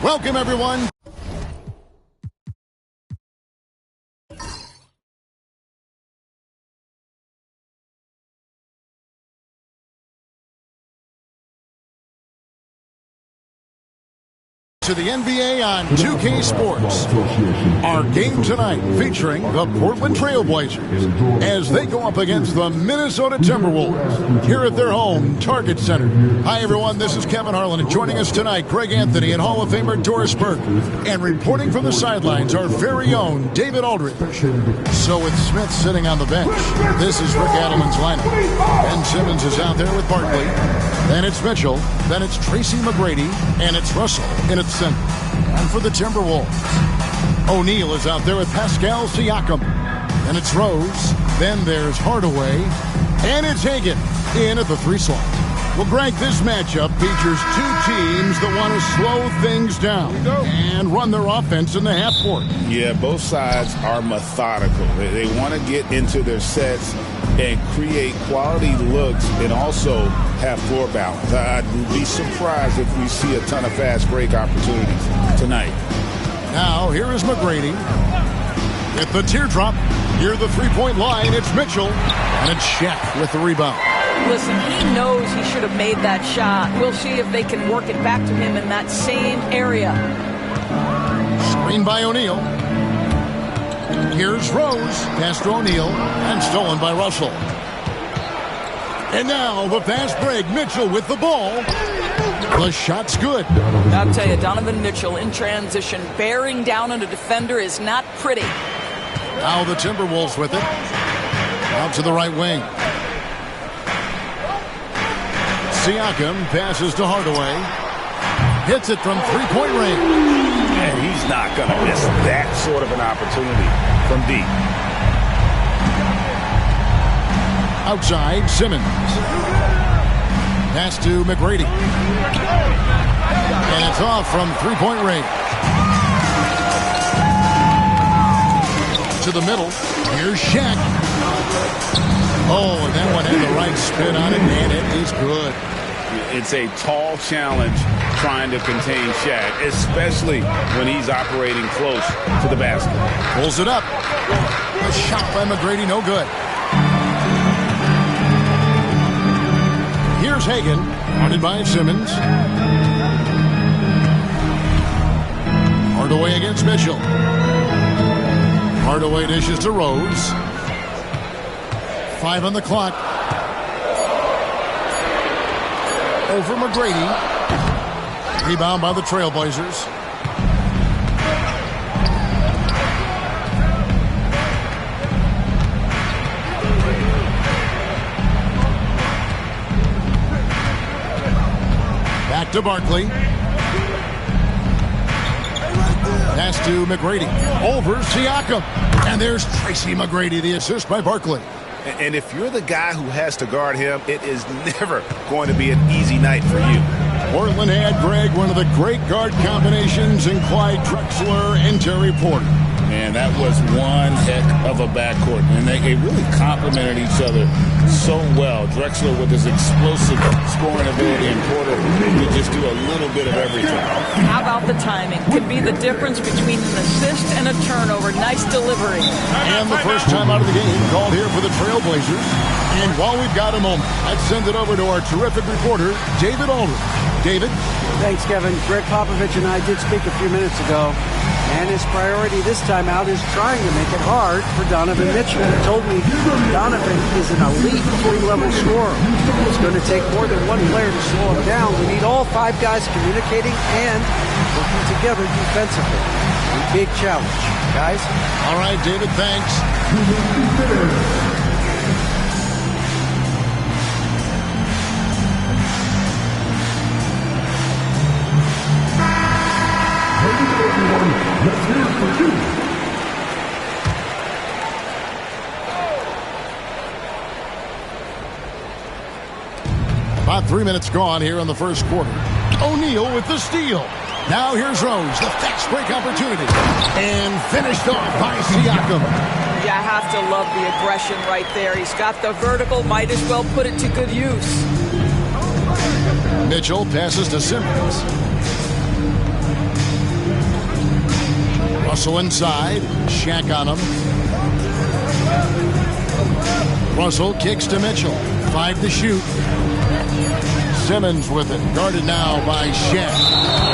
Welcome, everyone. To the NBA on 2K Sports. Our game tonight featuring the Portland Trail Blazers as they go up against the Minnesota Timberwolves here at their home Target Center. Hi everyone, this is Kevin Harlan, and joining us tonight, Greg Anthony and Hall of Famer Doris Burke. And reporting from the sidelines, our very own David Aldridge. So with Smith sitting on the bench, this is Rick Adelman's lineup. Ben Simmons is out there with Barkley. Then it's Mitchell. Then it's Tracy McGrady. And it's Russell in its center. And for the Timberwolves, O'Neal is out there with Pascal Siakam. And it's Rose. Then there's Hardaway. And it's Hagan in at the 3 slot. Well, Greg, this matchup features two teams that want to slow things down and run their offense in the half court. Yeah, both sides are methodical. They want to get into their sets and create quality looks and also have floor balance. I'd be surprised if we see a ton of fast break opportunities tonight. Now, here is McGrady. At the teardrop, near the three-point line, it's Mitchell. And it's Shaq with the rebound. Listen, he knows he should have made that shot. We'll see if they can work it back to him in that same area. Screen by O'Neal. Here's Rose. Pass to O'Neal. And stolen by Russell. And now the fast break. Mitchell with the ball. The shot's good. I'll tell you, Donovan Mitchell in transition, bearing down on a defender is not pretty. Now the Timberwolves with it. Out to the right wing. Siakam passes to Hardaway. Hits it from three-point range. And he's not going to miss that sort of an opportunity from deep. Outside, Simmons. Pass to McGrady. And it's off from three-point range. To the middle. Here's Shaq. Oh, and that one had the right spin on it, and it is good. It's a tall challenge trying to contain Shaq, especially when he's operating close to the basket. Pulls it up. A shot by McGrady, no good. Here's Hagan, guarded by Simmons. Hardaway against Mitchell. Hardaway dishes to Rose. 5 on the clock. Over McGrady. Rebound by the Trailblazers. Back to Barkley. Pass to McGrady. Over Siakam. And there's Tracy McGrady, the assist by Barkley. And if you're the guy who has to guard him, it is never going to be an easy night for you. Portland had, Greg, one of the great guard combinations in Clyde Drexler and Terry Porter. Man, that was one heck of a backcourt. And they really complemented each other so well. Drexler with his explosive scoring ability and Porter could just do a little bit of everything. How about the timing? Could be the difference between an assist and a turnover. Nice delivery. And the first time out of the game called here for the Trailblazers. And while we've got a moment, let's send it over to our terrific reporter, David Aldridge. David? Thanks, Kevin. Greg Popovich and I did speak a few minutes ago. And his priority this time out is trying to make it hard for Donovan Mitchell. He told me Donovan is an elite 3-level scorer. It's going to take more than one player to slow him down. We need all 5 guys communicating and working together defensively. A big challenge, guys. All right, David, thanks. Let's hear it for you. About 3 minutes gone here in the first quarter. O'Neal with the steal. Now here's Rose, the fast break opportunity. And finished off by Siakam. You have to love the aggression right there. He's got the vertical, might as well put it to good use. Mitchell passes to Simmons. Russell inside. Shaq on him. Russell kicks to Mitchell. 5 to shoot. Simmons with it. Guarded now by Shaq.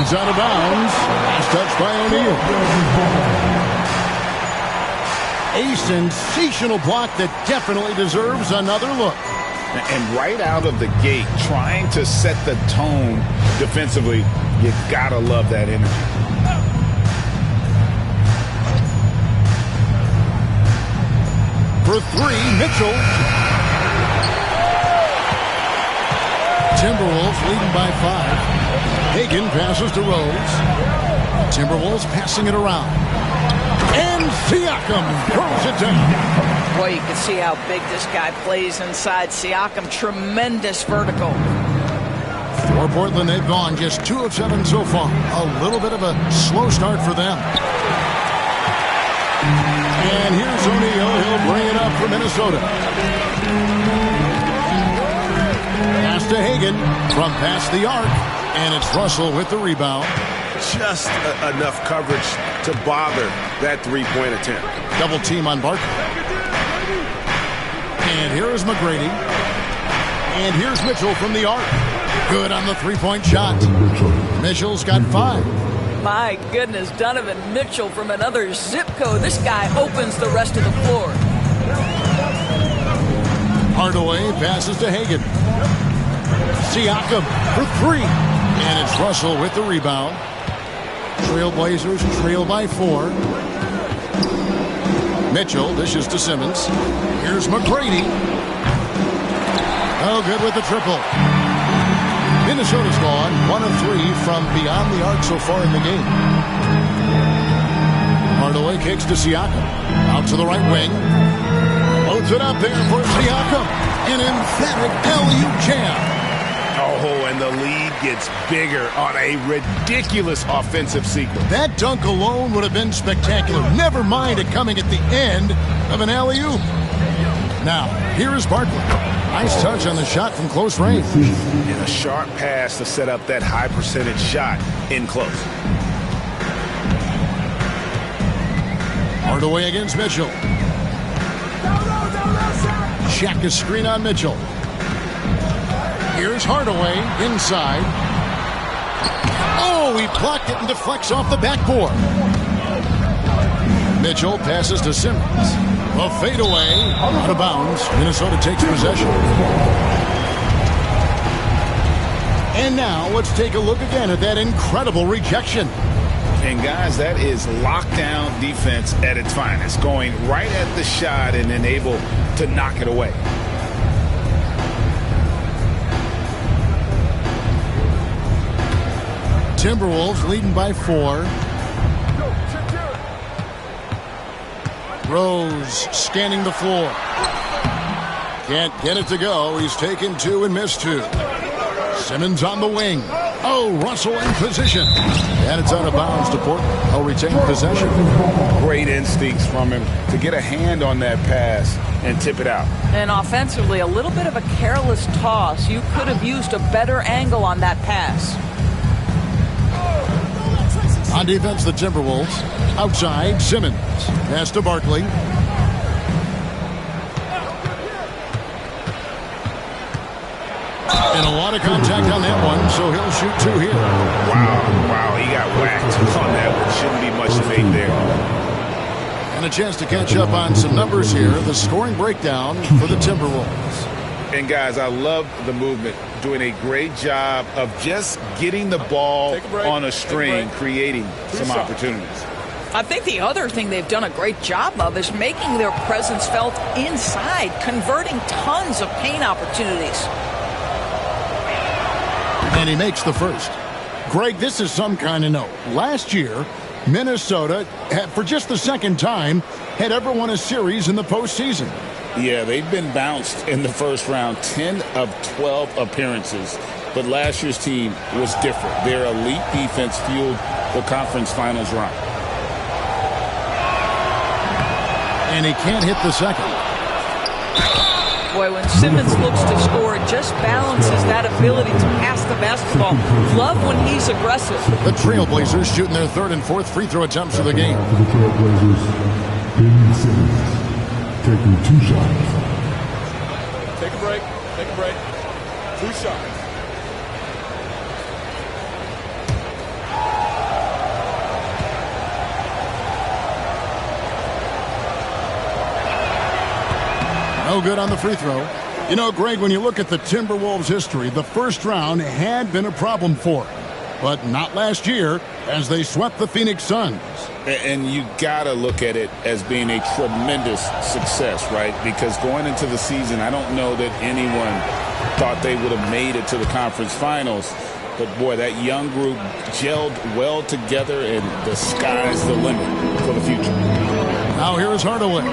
He's out of bounds. Last touch by O'Neal. A sensational block that definitely deserves another look. And right out of the gate, trying to set the tone defensively, you gotta love that energy. For 3, Mitchell. Timberwolves leading by 5. Hagan passes to Rose. Timberwolves passing it around. And Siakam throws it down. Boy, you can see how big this guy plays inside. Siakam, tremendous vertical. For Portland, they've gone just 2 of 7 so far. A little bit of a slow start for them. And here's O'Neal. He'll bring it up for Minnesota. Pass to Hagan from past the arc. And it's Russell with the rebound. Just enough coverage to bother that three-point attempt. Double team on Barkley. And here is McGrady. And here's Mitchell from the arc. Good on the three-point shot. Mitchell's got 5. My goodness, Donovan Mitchell from another zip code. This guy opens the rest of the floor. Hardaway passes to Hagan. Siakam for 3. And it's Russell with the rebound. Trailblazers trail by 4. Mitchell dishes to Simmons. Here's McGrady. Oh, good with the triple. Minnesota's gone 1 of 3 from beyond the arc so far in the game. Hardaway kicks to Siakam. Out to the right wing. Loads it up there for Siakam. An emphatic alley-oop jam. Oh, and the lead gets bigger on a ridiculous offensive sequence. That dunk alone would have been spectacular. Never mind it coming at the end of an alley-oop. Now, here is Barkley. Nice touch on the shot from close range. And a sharp pass to set up that high percentage shot in close. Hardaway against Mitchell. Shaq is screen on Mitchell. Here's Hardaway inside. Oh, he blocked it and deflects off the backboard. Mitchell passes to Simmons. A fadeaway out of bounds. Minnesota takes possession. And now let's take a look again at that incredible rejection. And guys, that is lockdown defense at its finest. Going right at the shot and then able to knock it away. Timberwolves leading by 4. Rose scanning the floor. Can't get it to go. He's taken 2 and missed 2. Simmons on the wing. Oh, Russell in position. And it's out of bounds to Portland. He'll retain possession. Great instincts from him to get a hand on that pass and tip it out. And offensively, a little bit of a careless toss. You could have used a better angle on that pass. On defense, the Timberwolves. Outside, Simmons. Pass to Barkley. And a lot of contact on that one, so he'll shoot 2 here. Wow, he got whacked on that one. Shouldn't be much debate there. And a chance to catch up on some numbers here. The scoring breakdown for the Timberwolves. And guys, I love the movement. Doing a great job of just getting the ball on a string, creating some opportunities. I think the other thing they've done a great job of is making their presence felt inside, converting tons of paint opportunities. And he makes the first. Greg, this is some kind of note. Last year, Minnesota, for just the second time, had ever won a series in the postseason. Yeah, they've been bounced in the first round, 10 of 12 appearances. But last year's team was different. Their elite defense fueled the conference finals run. And he can't hit the second. Boy, when Simmons looks to score, it just balances that ability to pass the basketball. Love when he's aggressive. The Trailblazers shooting their third and fourth free throw attempts of the game. For the Trailblazers, Simmons taking 2 shots. Take a break. Take a break. 2 shots. No good on the free throw. You know, Greg, when you look at the Timberwolves' history, the first round had been a problem for them. But not last year, as they swept the Phoenix Suns. And you got to look at it as being a tremendous success, right? Because going into the season, I don't know that anyone thought they would have made it to the conference finals. But, boy, that young group gelled well together, and the sky's the limit for the future. Now here is Hardaway.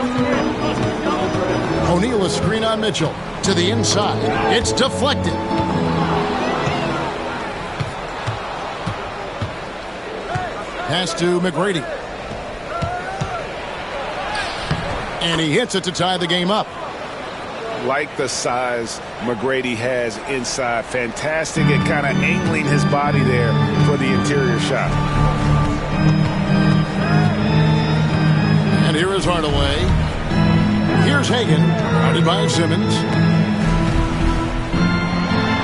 O'Neal a screen on Mitchell. To the inside. It's deflected. Pass to McGrady. And he hits it to tie the game up. Like the size McGrady has inside. Fantastic at kind of angling his body there for the interior shot. And here is Hardaway. Here's Hagan, guarded by Simmons.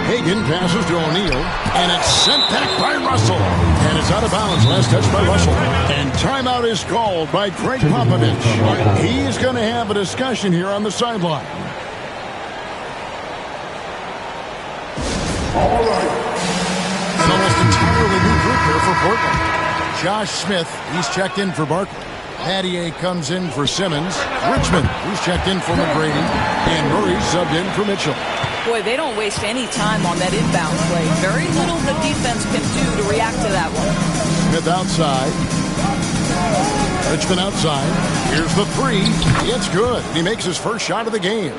Hagan passes to O'Neal, and it's sent back by Russell. And it's out of bounds. Last touch by Russell. And timeout is called by Greg Popovich. He's going to have a discussion here on the sideline. All right. An almost entirely new group here for Portland. Josh Smith, he's checked in for Barkley. Pattier comes in for Simmons. Richmond, who's checked in for McGrady. And Murray subbed in for Mitchell. Boy, they don't waste any time on that inbound play. Very little the defense can do to react to that one. Smith outside. Richmond outside. Here's the three. It's good. He makes his first shot of the game.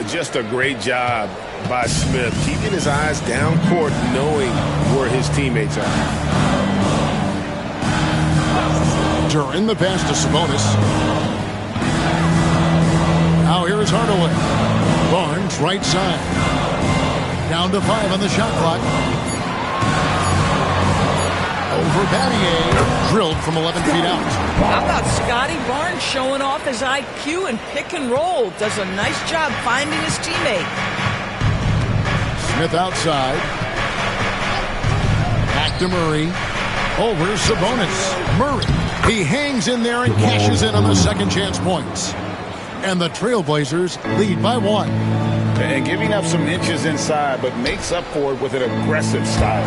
Just a great job by Smith, keeping his eyes down court, knowing where his teammates are. Duran, the pass to Sabonis. Now here is Hardaway. Barnes, right side. Down to 5 on the shot clock. Over Battier. Drilled from 11 feet out. How about Scotty Barnes showing off his IQ and pick and roll? Does a nice job finding his teammate. Smith outside. Back to Murray. Over Sabonis. Murray. He hangs in there and cashes in on the second chance points. And the Trailblazers lead by 1. And giving up some inches inside, but makes up for it with an aggressive style.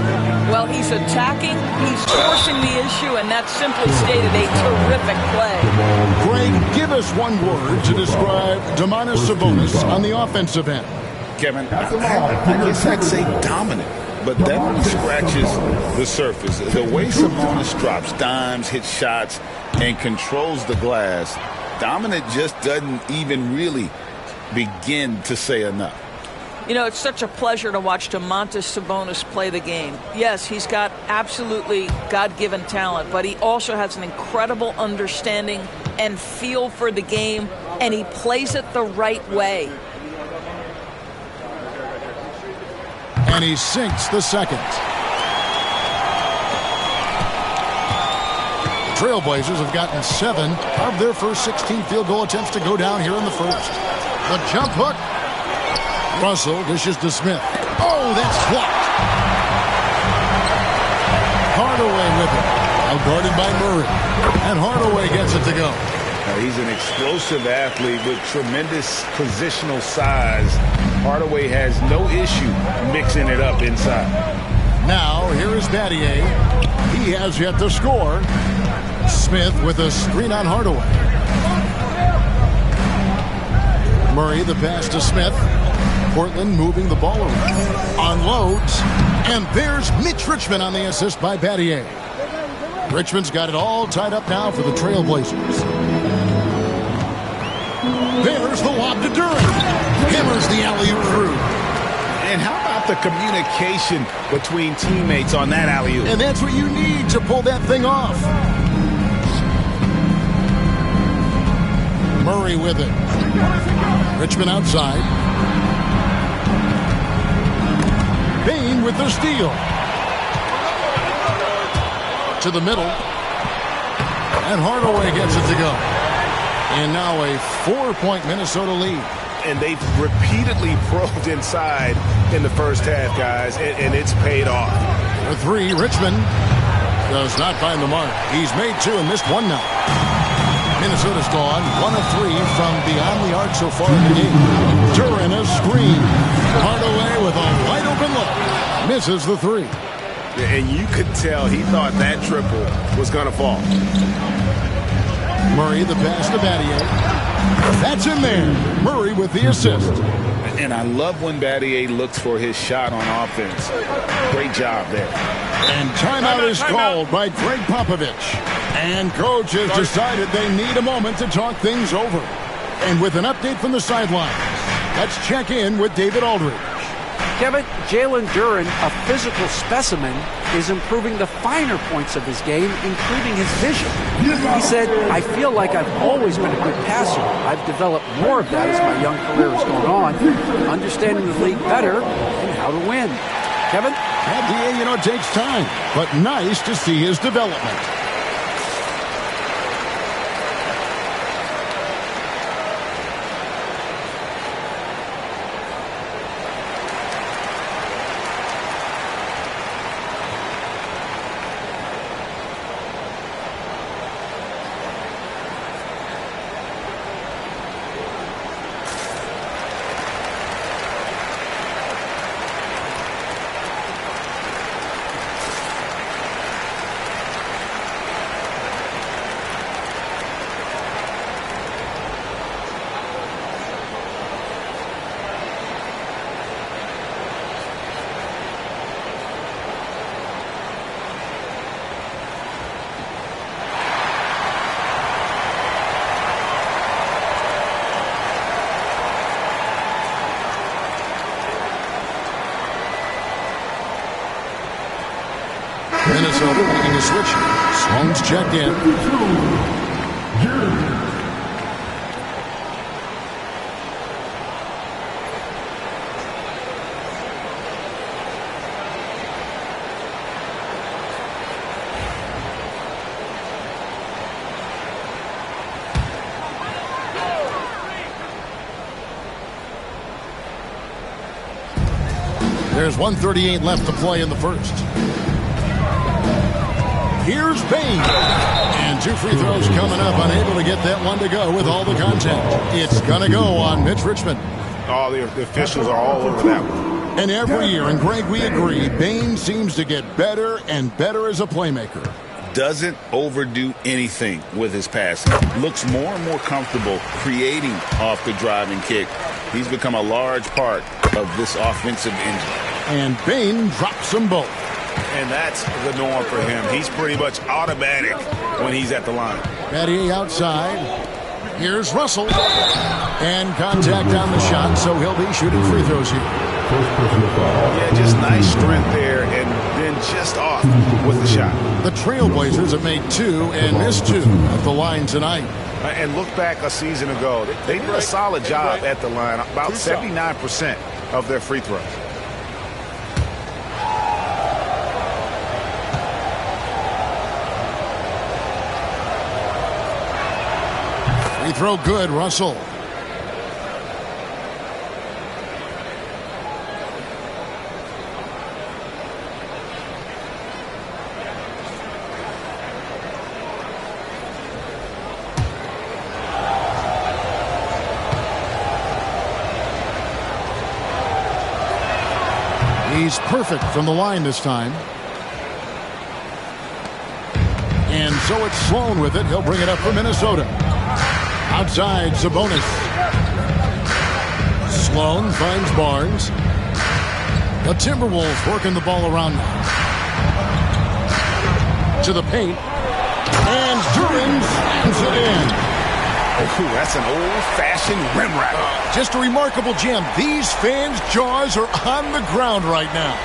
Well, he's attacking, he's forcing the issue, and that's simply stated a terrific play. Greg, give us one word to describe Domantas Sabonis on the offensive end. Kevin, I guess I'd say dominant. But that only scratches the surface. The way Sabonis drops dimes, hits shots, and controls the glass, dominant just doesn't even really begin to say enough. You know, it's such a pleasure to watch Domantas Sabonis play the game. Yes, he's got absolutely God-given talent, but he also has an incredible understanding and feel for the game, and he plays it the right way. And he sinks the second. The Trailblazers have gotten 7 of their first 16 field goal attempts to go down here in the first. The jump hook. Russell dishes to Smith. Oh, that's blocked. Hardaway with it. Now guarded by Murray. And Hardaway gets it to go. He's an explosive athlete with tremendous positional size. Hardaway has no issue mixing it up inside. Now, here is Battier. He has yet to score. Smith with a screen on Hardaway. Murray, the pass to Smith. Portland moving the ball around. Unloads. And there's Mitch Richmond on the assist by Battier. Richmond's got it all tied up now for the Trailblazers. There's the lob to Durant. Hammers the alley-oop through. And how about the communication between teammates on that alley-oop? And that's what you need to pull that thing off. Murray with it. Richmond outside. Bain with the steal. To the middle. And Hardaway gets it to go. And now a 4-point Minnesota lead. And they've repeatedly probed inside in the first half, guys, and it's paid off. For three, Richmond does not find the mark. He's made two and missed one now. Minnesota's gone 1 of 3 from beyond the arc so far in the game. Durant a screen. Hardaway with a wide open look. Misses the three. And you could tell he thought that triple was going to fall. Murray the pass to Battier. That's in there. Murray with the assist. And I love when Battier looks for his shot on offense. Great job there. And timeout is called by Greg Popovich. And coach has decided they need a moment to talk things over. And with an update from the sidelines, let's check in with David Aldridge. Kevin, Jalen Duren, a physical specimen, is improving the finer points of his game, including his vision. He said, I feel like I've always been a good passer. I've developed more of that as my young career has gone on, understanding the league better and how to win. Kevin? Battier, it takes time, but nice to see his development. Minnesota making a switch. Sloan's checked in. There's 1:38 left to play in the first. Here's Bain. And 2 free throws coming up. Unable to get that one to go with all the contact. It's going to go on Mitch Richmond. All the officials are all over that one. And every year, and Greg, we agree, Bain seems to get better and better as a playmaker. Doesn't overdo anything with his passing. Looks more and more comfortable creating off the driving kick. He's become a large part of this offensive engine. And Bain drops them both. And that's the norm for him. He's pretty much automatic when he's at the line. Battier outside. Here's Russell. And contact on the shot, so he'll be shooting free throws here. Yeah, just nice strength there, and then just off with the shot. The Trailblazers have made 2 and missed 2 at the line tonight. And look back a season ago. They did a solid job at the line, about 79% of their free throws. Free throw good, Russell. He's perfect from the line this time. And so it's Sloan with it. He'll bring it up for Minnesota. Outside, Sabonis. Sloan finds Barnes. The Timberwolves working the ball around now. To the paint. And Duren slams it in. Ooh, that's an old-fashioned rim rack. Just a remarkable jam. These fans' jaws are on the ground right now.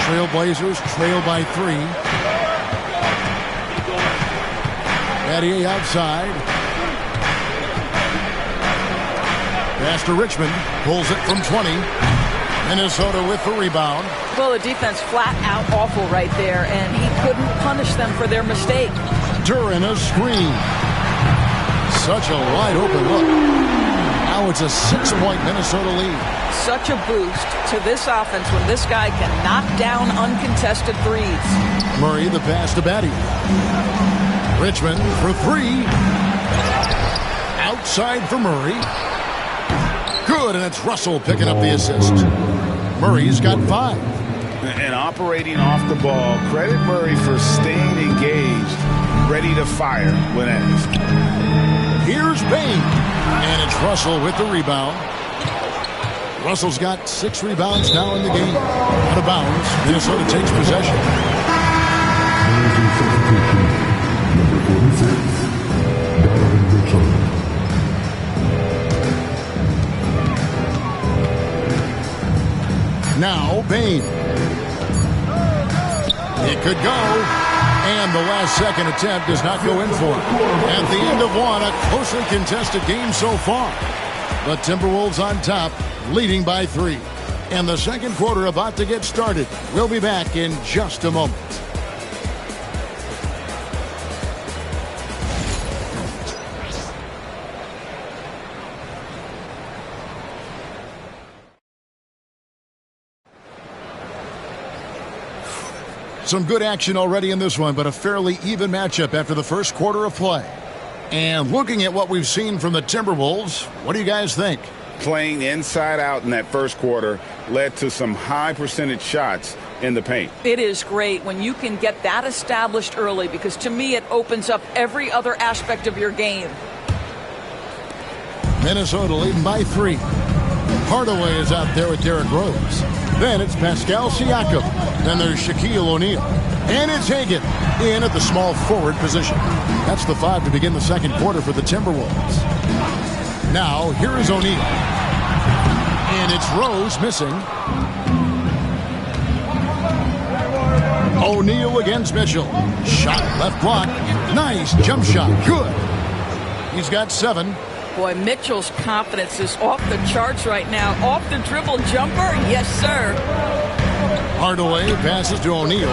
Trailblazers trail by 3. Battier outside. Pass to Richmond. Pulls it from 20. Minnesota with the rebound. Well, the defense flat out awful right there, and he couldn't punish them for their mistake. Duran a screen. Such a wide open look. Now it's a 6-point Minnesota lead. Such a boost to this offense when this guy can knock down uncontested threes. Murray the pass to Batty. Richmond for 3. Outside for Murray. Good, and it's Russell picking up the assist. Murray's got 5. And operating off the ball, credit Murray for staying engaged, ready to fire when asked. Here's Bain, and it's Russell with the rebound. Russell's got 6 rebounds now in the game. Out of bounds, Minnesota takes possession. Number 46, Donovan Mitchell. Now Bain. It could go. And the last second attempt does not go in for it. At the end of one, a closely contested game so far. The Timberwolves on top, leading by 3. And the second quarter about to get started. We'll be back in just a moment. Some good action already in this one, but a fairly even matchup after the first quarter of play. And looking at what we've seen from the Timberwolves, what do you guys think? Playing inside out in that first quarter led to some high percentage shots in the paint. It is great when you can get that established early, because to me it opens up every other aspect of your game. Minnesota leading by 3. Hardaway is out there with Derrick Rose. Then it's Pascal Siakam. Then there's Shaquille O'Neal. And it's Hagan in at the small forward position. That's the 5 to begin the second quarter for the Timberwolves. Now, here is O'Neal. And it's Rose missing. O'Neal against Mitchell. Shot left block. Nice jump shot. Good. He's got 7. Boy, Mitchell's confidence is off the charts right now. Off the dribble jumper? Yes, sir. Hardaway passes to O'Neal.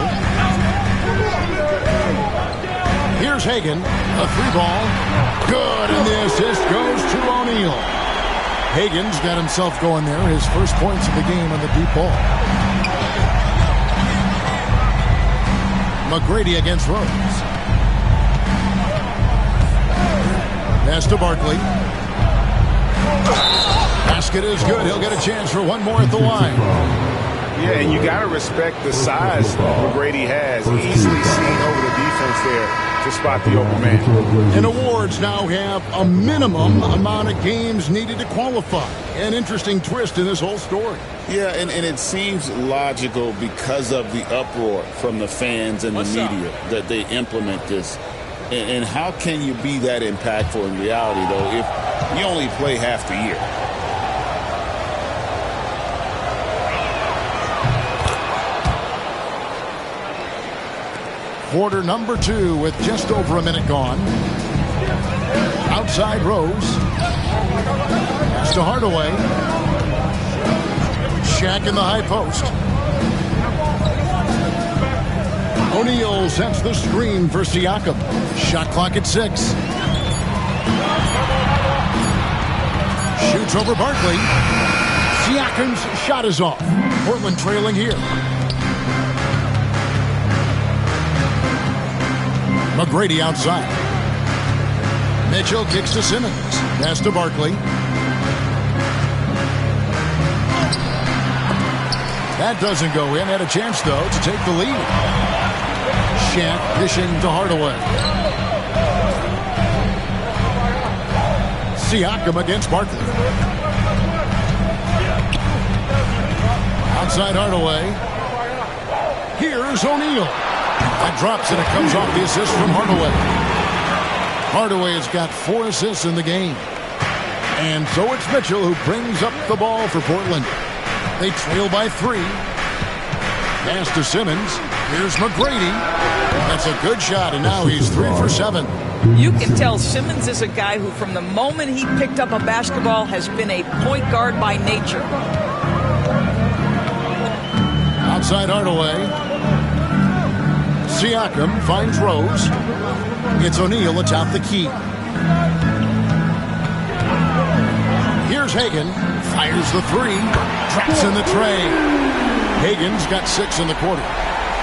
Here's Hagan. A 3-ball. Good, and the assist goes to O'Neal. Hagan's got himself going there. His first points of the game on the deep ball. McGrady against Rose. Pass to Barkley. Basket is good. He'll get a chance for one more at the line. Yeah, and you got to respect the size McGrady has. Easily seen over the defense there to spot the open man. And awards now have a minimum amount of games needed to qualify. An interesting twist in this whole story. Yeah, and it seems logical because of the uproar from the fans and the media that they implement this. And how can you be that impactful in reality, though, if you only play half the year? Quarter number 2 with just over a minute gone. Outside Rose. Pass to Hardaway. Shaq in the high post. O'Neal sets the screen for Siakam. Shot clock at 6. Shoots over Barkley. Siakam's shot is off. Portland trailing here. McGrady outside. Mitchell kicks to Simmons. Pass to Barkley. That doesn't go in. Had a chance, though, to take the lead. Shaq dishing to Hardaway. Siakam against Barkley. Outside Hardaway. Here's O'Neal. That drops and it comes off the assist from Hardaway. Hardaway has got 4 assists in the game. And so it's Mitchell who brings up the ball for Portland. They trail by 3. Pass to Simmons. Here's McGrady. That's a good shot, and now he's 3 for 7. You can tell Simmons is a guy who, from the moment he picked up a basketball, has been a point guard by nature. Outside Hardaway. Siakam finds Rose. It's O'Neal atop the key. Here's Hagan. Fires the three. Traps in the tray. Hagan's got 6 in the quarter.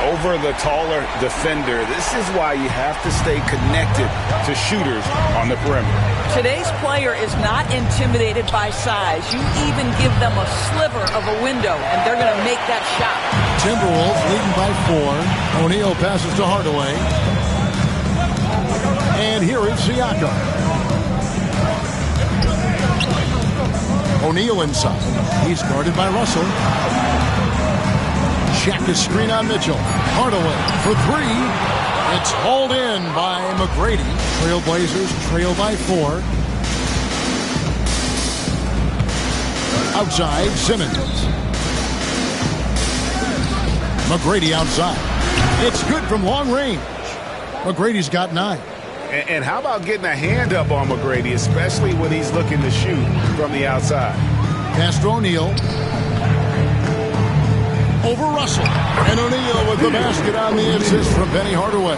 Over the taller defender. This is why you have to stay connected to shooters on the perimeter. Today's player is not intimidated by size. You even give them a sliver of a window, and they're going to make that shot. Timberwolves leading by 4. O'Neal passes to Hardaway. And here is Siakam. O'Neal inside. He's guarded by Russell. Shaq is screen on Mitchell. Hardaway for 3. It's hauled in by McGrady. Trailblazers trail by 4. Outside, Simmons. McGrady outside. It's good from long range. McGrady's got 9. And how about getting a hand up on McGrady, especially when he's looking to shoot from the outside? Pass to O'Neal. Over Russell. And O'Neal with the basket on the assist from Penny Hardaway.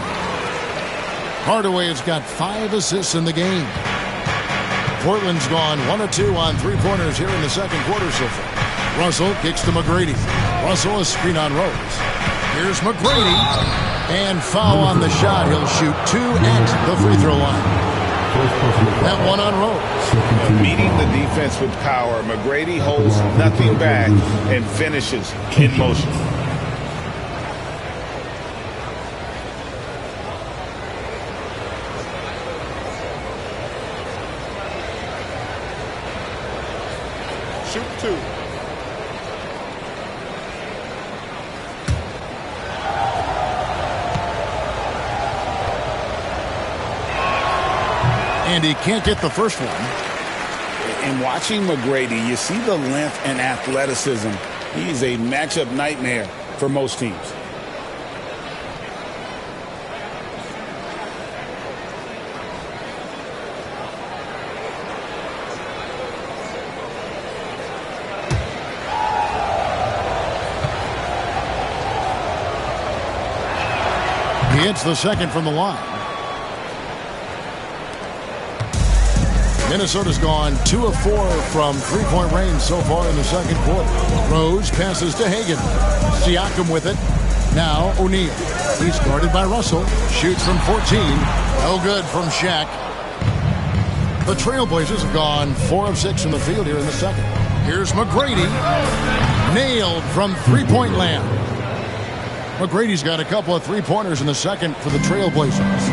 Hardaway has got 5 assists in the game. Portland's gone 1 of 2 on 3-pointers here in the second quarter so far. Russell kicks to McGrady. Russell is screen on Rose. Here's McGrady. And foul on the shot. He'll shoot 2 at the free throw line. That one on Rose. Meeting the defense with power, McGrady holds nothing back and finishes in motion. Shoot 2. And he can't get the first one. In watching McGrady, you see the length and athleticism. He's a matchup nightmare for most teams. He hits the second from the line. Minnesota's gone 2 of 4 from 3-point range so far in the second quarter. Rose passes to Hagan. Siakam with it. Now O'Neal. He's guarded by Russell. Shoots from 14. No good from Shaq. The Trailblazers have gone 4 of 6 from the field here in the second. Here's McGrady. Nailed from 3-point land. McGrady's got a couple of 3-pointers in the second for the Trailblazers.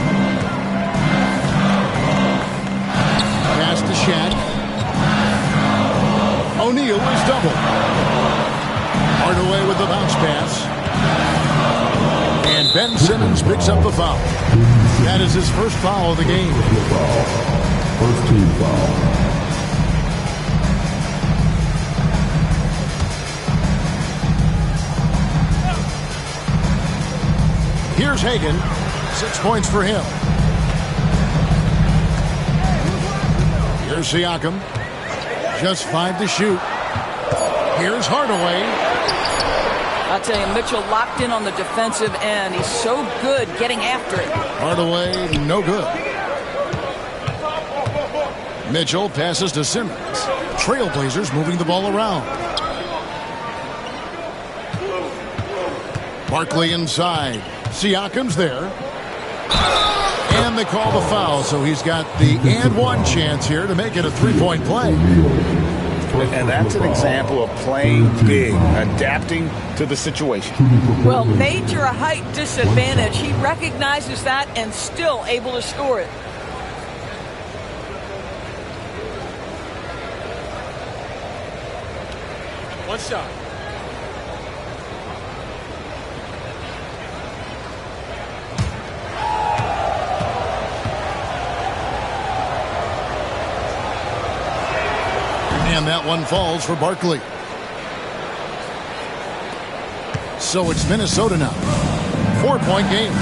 Pass to Shaq. O'Neal is doubled. Hardaway with the bounce pass. And Ben Simmons picks up the foul. That is his first foul of the game. First team foul. Here's Hagan. 6 points for him. Here's Siakam. Just 5 to shoot. Here's Hardaway. I'll tell you, Mitchell locked in on the defensive end. He's so good getting after it. Hardaway, no good. Mitchell passes to Simmons. Trailblazers moving the ball around. Barkley inside. Siakam's there. And they call the foul, so he's got the and one chance here to make it a 3-point play. And that's an example of playing big, adapting to the situation. Well, major height disadvantage. He recognizes that and still able to score it. One shot. And that one falls for Barkley. So it's Minnesota now. 4-point game.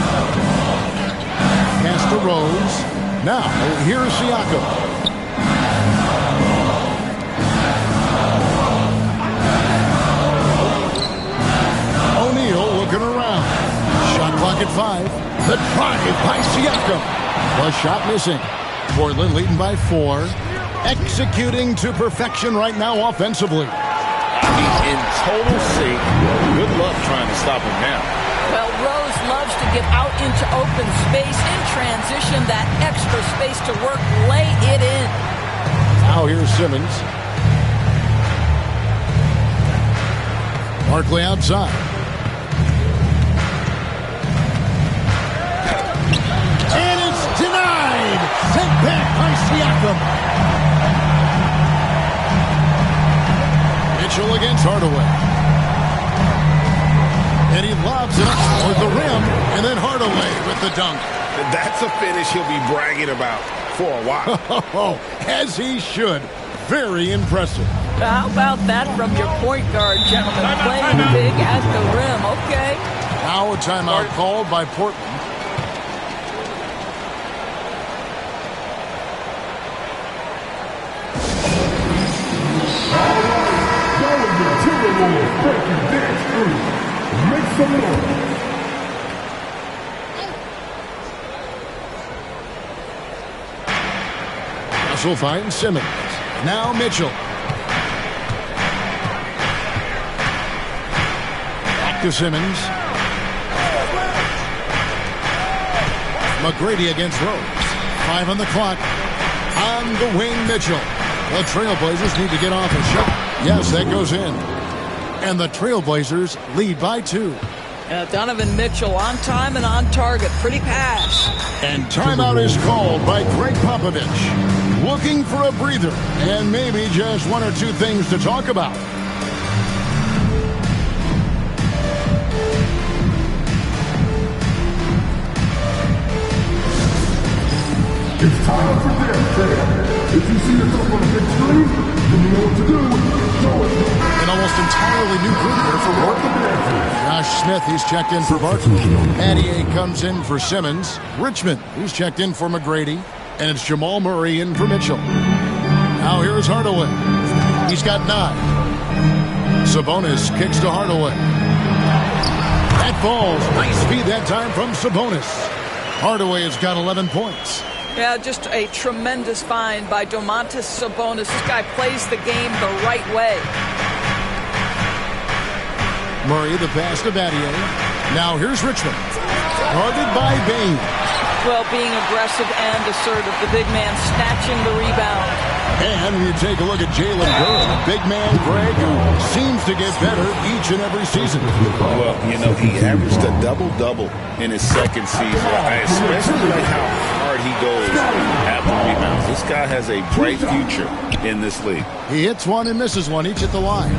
Pass to Rose. Now, here's Siakam. Looking around. Shot clock at 5. The drive by Siakam. The shot missing. Portland leading by 4. Executing to perfection right now offensively. He's in total sync. Good luck trying to stop him now. Well, Rose loves to get out into open space in transition. That extra space to work. Lay it in. Now here's Simmons. Barkley outside. Denied! Sent back by Siakam. Mitchell against Hardaway. And he lobs it up toward the rim. And then Hardaway with the dunk. That's a finish he'll be bragging about for a while. As he should. Very impressive. How about that from your point guard, gentlemen? Playing big at the rim. Okay. Now a timeout called by Portland. Make some noise. Russell finds Simmons. Now Mitchell. Back to Simmons. McGrady against Rose. 5 on the clock. On the wing, Mitchell. The Trailblazers need to get off a shot. Yes, that goes in. And the Trailblazers lead by 2. Donovan Mitchell on time and on target. Pretty pass. And timeout is called by Greg Popovich. Looking for a breather and maybe just 1 or 2 things to talk about. It's time for their trade. If you see yourself on a big screen, then you know what to do. Show it. An almost entirely new group here for Portland. Josh Smith, he's checked in for Barkley. Mattier comes in for Simmons. Richmond, he's checked in for McGrady. And it's Jamal Murray in for Mitchell. Now here's Hardaway. He's got 9. Sabonis kicks to Hardaway. That falls. Nice feed that time from Sabonis. Hardaway has got 11 points. Yeah, just a tremendous find by Domantas Sabonis. This guy plays the game the right way. Murray, the pass to Battier. Now here's Richmond. Guarded by Bain. Well, being aggressive and assertive. The big man snatching the rebound. And you take a look at Jalen Green, big man Greg, who seems to get better each and every season. Well, you know, he averaged a double-double in his second season. I especially like how hard he goes after rebounds. This guy has a bright future in this league. He hits one and misses one each at the line.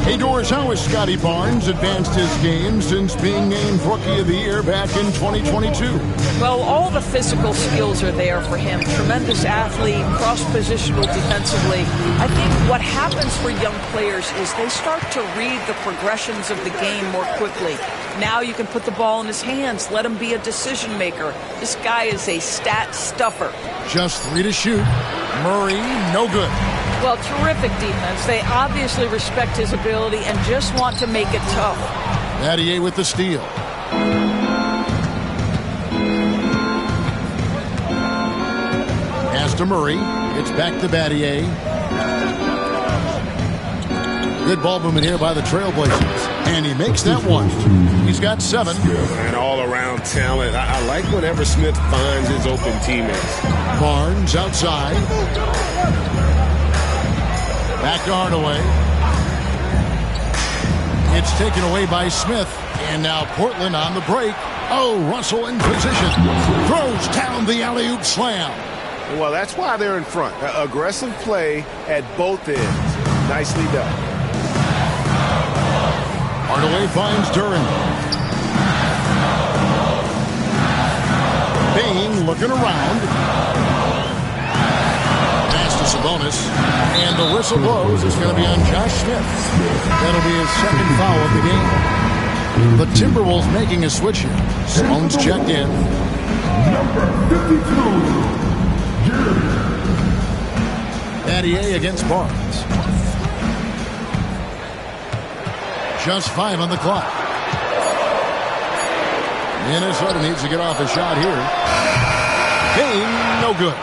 Hey, Doris, how has Scotty Barnes advanced his game since being named Rookie of the Year back in 2022? Well, all the physical skills are there for him. Tremendous athlete, cross-positional defensively. I think what happens for young players is they start to read the progressions of the game more quickly. Now you can put the ball in his hands, let him be a decision maker. This guy is a stat stuffer. Just 3 to shoot. Murray, no good. Well, terrific defense. They obviously respect his ability and just want to make it tough. Battier with the steal. Pass to Murray. It's back to Battier. Good ball movement here by the Trailblazers. And he makes that one. He's got 7. And all-around talent. I like whenever Smith finds his open teammates. Barnes outside. Back to Hardaway. It's taken away by Smith. And now Portland on the break. Oh, Russell in position. Throws down the alley-oop slam. Well, that's why they're in front. Aggressive play at both ends. Nicely done. Hardaway finds Durant. Bain looking around. Pass to Sabonis. And the whistle blows. It's going to be on Josh Smith. That'll be his second foul of the game. The Timberwolves making a switch here. Simone's checked in. Number 52. Battier against Barnes. Just 5 on the clock. Minnesota needs to get off a shot here. Payne, no good.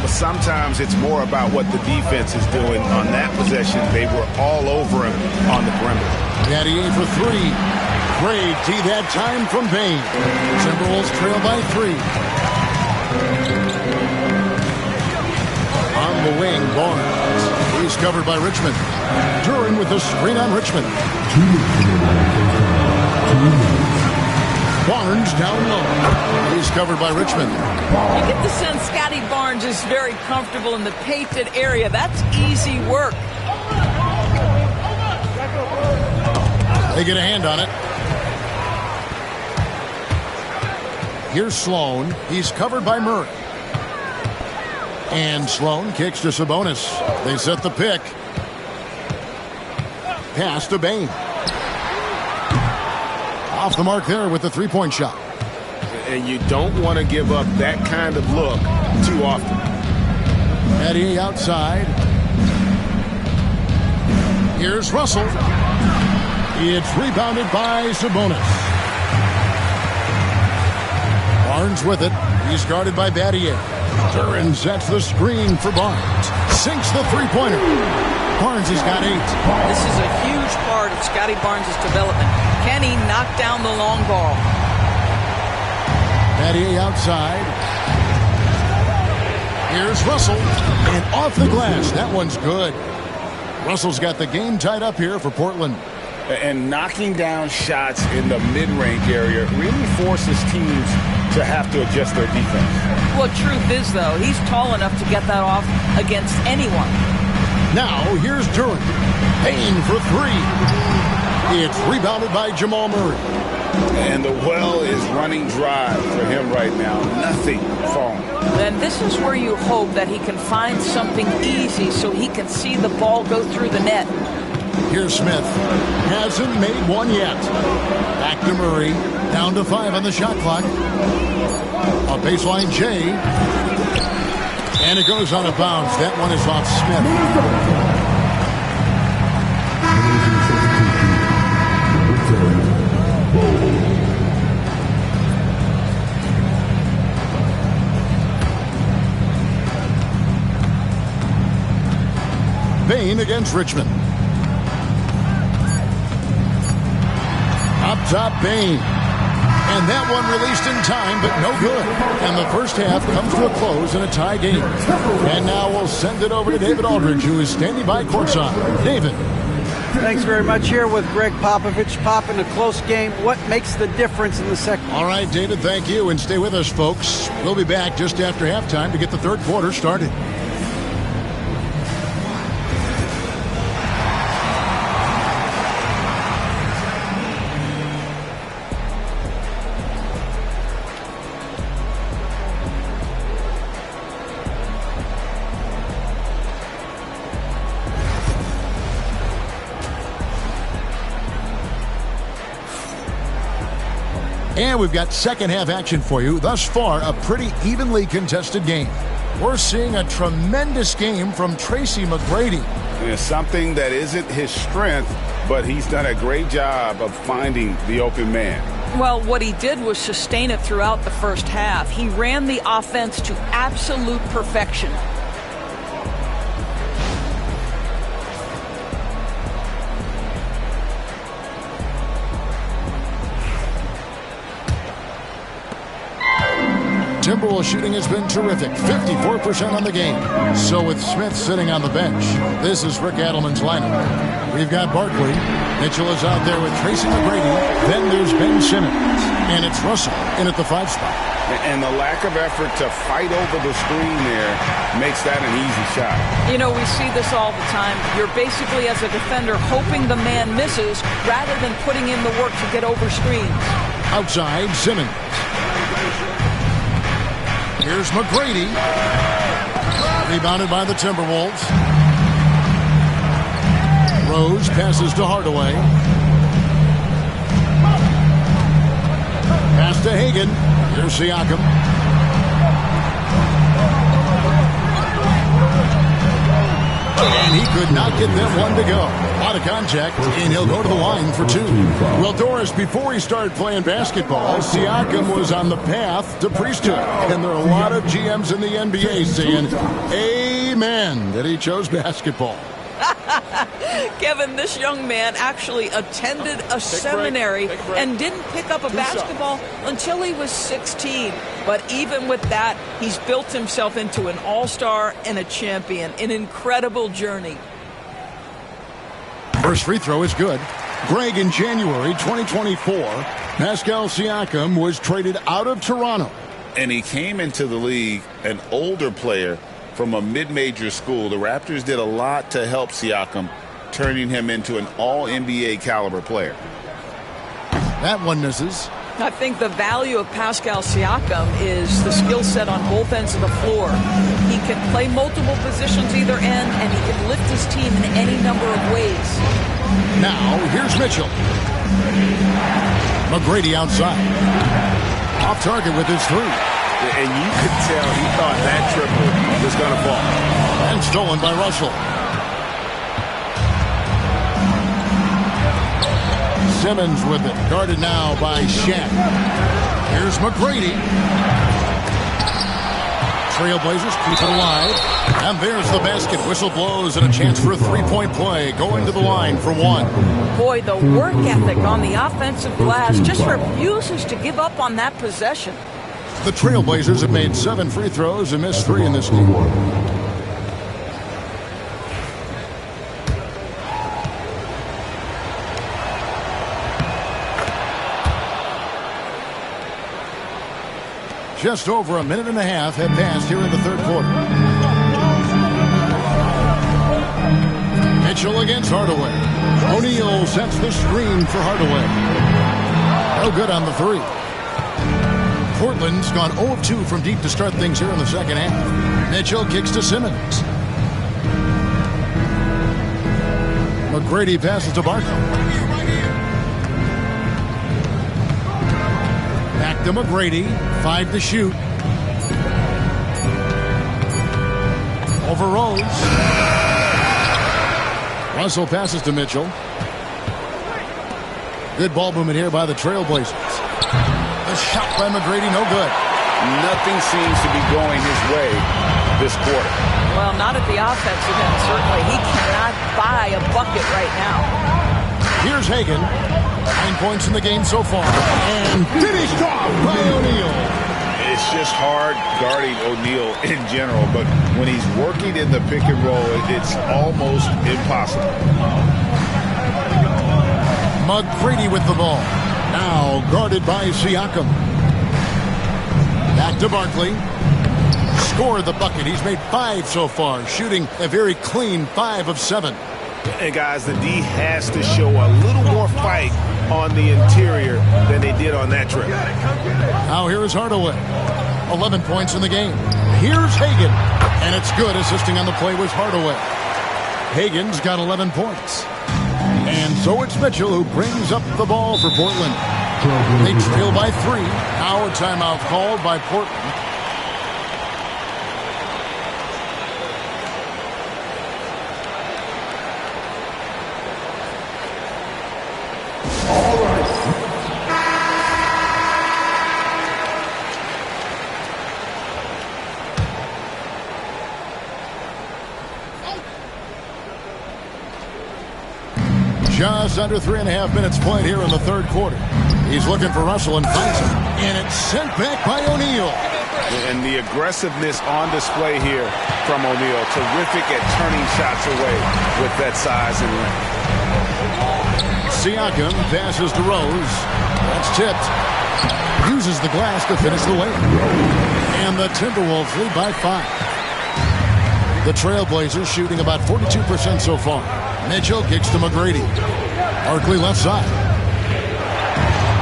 But sometimes it's more about what the defense is doing on that possession. They were all over him on the perimeter. Battier for 3. Great tee that time from Payne. Timberwolves trail by 3. On the wing, Barnes. He's covered by Richmond. Duran with the screen on Richmond. Barnes down low. He's covered by Richmond. You get the sense Scotty Barnes is very comfortable in the painted area. That's easy work. They get a hand on it. Here's Sloan. He's covered by Murray. And Sloan kicks to Sabonis. They set the pick. Pass to Bane. Off the mark there with the three-point shot. And you don't want to give up that kind of look too often. Eddie outside. Here's Russell. It's rebounded by Sabonis. Barnes with it. He's guarded by Battier. Duran sets the screen for Barnes. Sinks the three-pointer. Barnes has got 8. This is a huge part of Scotty Barnes' development. Can he knock down the long ball? Battier outside. Here's Russell. And off the glass. That one's good. Russell's got the game tied up here for Portland. And knocking down shots in the mid-range area really forces teams to have to adjust their defense. Well, truth is, though, he's tall enough to get that off against anyone. Now, here's Duran. Payne for 3. It's rebounded by Jamal Murray. And the well is running dry for him right now. Nothing falling. Then this is where you hope that he can find something easy so he can see the ball go through the net. Here's Smith. Hasn't made one yet. Back to Murray. Down to 5 on the shot clock. A baseline J. And it goes on a bounce. That one is off Smith. Bane against Richmond. Up top, Bane. And that one released in time, but no good. And the first half comes to a close in a tie game. And now we'll send it over to David Aldridge, who is standing by courtside. David. Thanks very much. Here with Greg Popovich. Pop in a close game. What makes the difference in the second? All right, David, thank you. And stay with us, folks. We'll be back just after halftime to get the third quarter started. And we've got second half action for you. Thus far, a pretty evenly contested game. We're seeing a tremendous game from Tracy McGrady. It's something that isn't his strength, but he's done a great job of finding the open man. Well, what he did was sustain it throughout the first half. He ran the offense to absolute perfection. Timberwolves shooting has been terrific, 54% on the game. So with Smith sitting on the bench, this is Rick Adelman's lineup. We've got Barkley. Mitchell is out there with Tracy McGrady. Then there's Ben Simmons. And it's Russell in at the 5 spot. And the lack of effort to fight over the screen there makes that an easy shot. You know, we see this all the time. You're basically, as a defender, hoping the man misses rather than putting in the work to get over screens. Outside, Simmons. Here's McGrady. Rebounded by the Timberwolves. Rose passes to Hardaway. Pass to Hagan. Here's Siakam. And he could not get that one to go. Out of contact, and he'll go to the line for 2. Well, Doris, before he started playing basketball, Siakam was on the path to priesthood. And there are a lot of GMs in the NBA saying, amen, that he chose basketball. Kevin, this young man actually attended a seminary and didn't pick up a basketball until he was 16. But even with that, he's built himself into an all-star and a champion. An incredible journey. First free throw is good. Greg, in January 2024, Pascal Siakam was traded out of Toronto. And he came into the league an older player from a mid-major school. The Raptors did a lot to help Siakam, turning him into an all-NBA caliber player. That one misses. I think the value of Pascal Siakam is the skill set on both ends of the floor. He can play multiple positions either end, and he can lift his team in any number of ways. Now, here's Mitchell. McGrady outside. Off target with his 3. And you could tell he thought that triple was going to fall. And stolen by Russell. Simmons with it. Guarded now by Shaq. Here's McGrady. Trailblazers keep it alive. And there's the basket. Whistle blows and a chance for a 3-point play. Going to the line for 1. Boy, the work ethic on the offensive glass just refuses to give up on that possession. The Trailblazers have made 7 free throws and missed 3 in this game. Just over a minute and a half have passed here in the third quarter. Mitchell against Hardaway. O'Neal sets the screen for Hardaway. No good on the 3. Portland's gone 0 of 2 from deep to start things here in the second half. Mitchell kicks to Simmons. McGrady passes to Barkley. Back to McGrady. 5 to shoot. Over Rose. Russell passes to Mitchell. Good ball movement here by the Trailblazers. A shot by McGrady, no good. Nothing seems to be going his way this quarter. Well, not at the offensive end, certainly. He cannot buy a bucket right now. Here's Hagan. 9 points in the game so far. And finished off by O'Neal. It's just hard guarding O'Neal in general, but when he's working in the pick and roll, it's almost impossible. McGrady with the ball. Now guarded by Siakam. Back to Barkley. Scored the bucket. He's made 5 so far, shooting a very clean 5 of 7. And guys, the D has to show a little more fight on the interior than they did on that trip. Now here is Hardaway. 11 points in the game. Here's Hagan. And it's good. Assisting on the play was Hardaway. Hagan's got 11 points. And so it's Mitchell who brings up the ball for Portland. They trail by 3. Now a timeout called by Portland. Just under 3.5 minutes played here in the third quarter. He's looking for Russell and finds him. And it's sent back by O'Neal. And the aggressiveness on display here from O'Neal. Terrific at turning shots away with that size and length. Siakam passes to Rose. That's tipped. Uses the glass to finish the layup. And the Timberwolves lead by 5. The Trailblazers shooting about 42% so far. Mitchell kicks to McGrady. Barkley left side.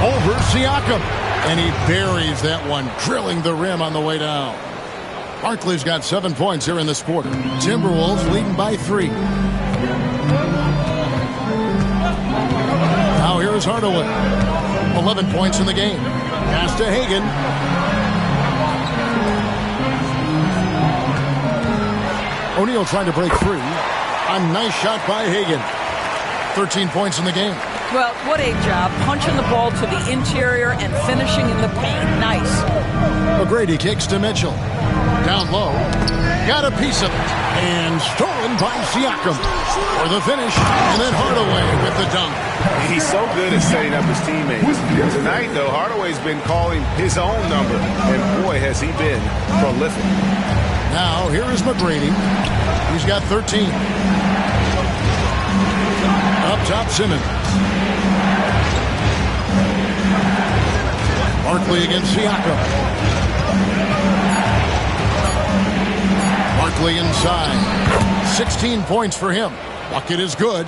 Over Siakam. And he buries that one, drilling the rim on the way down. Barkley's got 7 points here in this quarter. Timberwolves leading by 3. Now here is Hardaway. 11 points in the game. Pass to Hagan. O'Neal trying to break free. A nice shot by Hagan. 13 points in the game. Well, what a job. Punching the ball to the interior and finishing in the paint. Nice. McGrady kicks to Mitchell. Down low. Got a piece of it. And stolen by Siakam. For the finish. And then Hardaway with the dunk. He's so good at setting up his teammates. Tonight, though, Hardaway's been calling his own number. And boy, has he been prolific. Now, here is McGrady. He's got 13. Up top, Simmons. Barkley against Siakam. Barkley inside. 16 points for him. Bucket is good.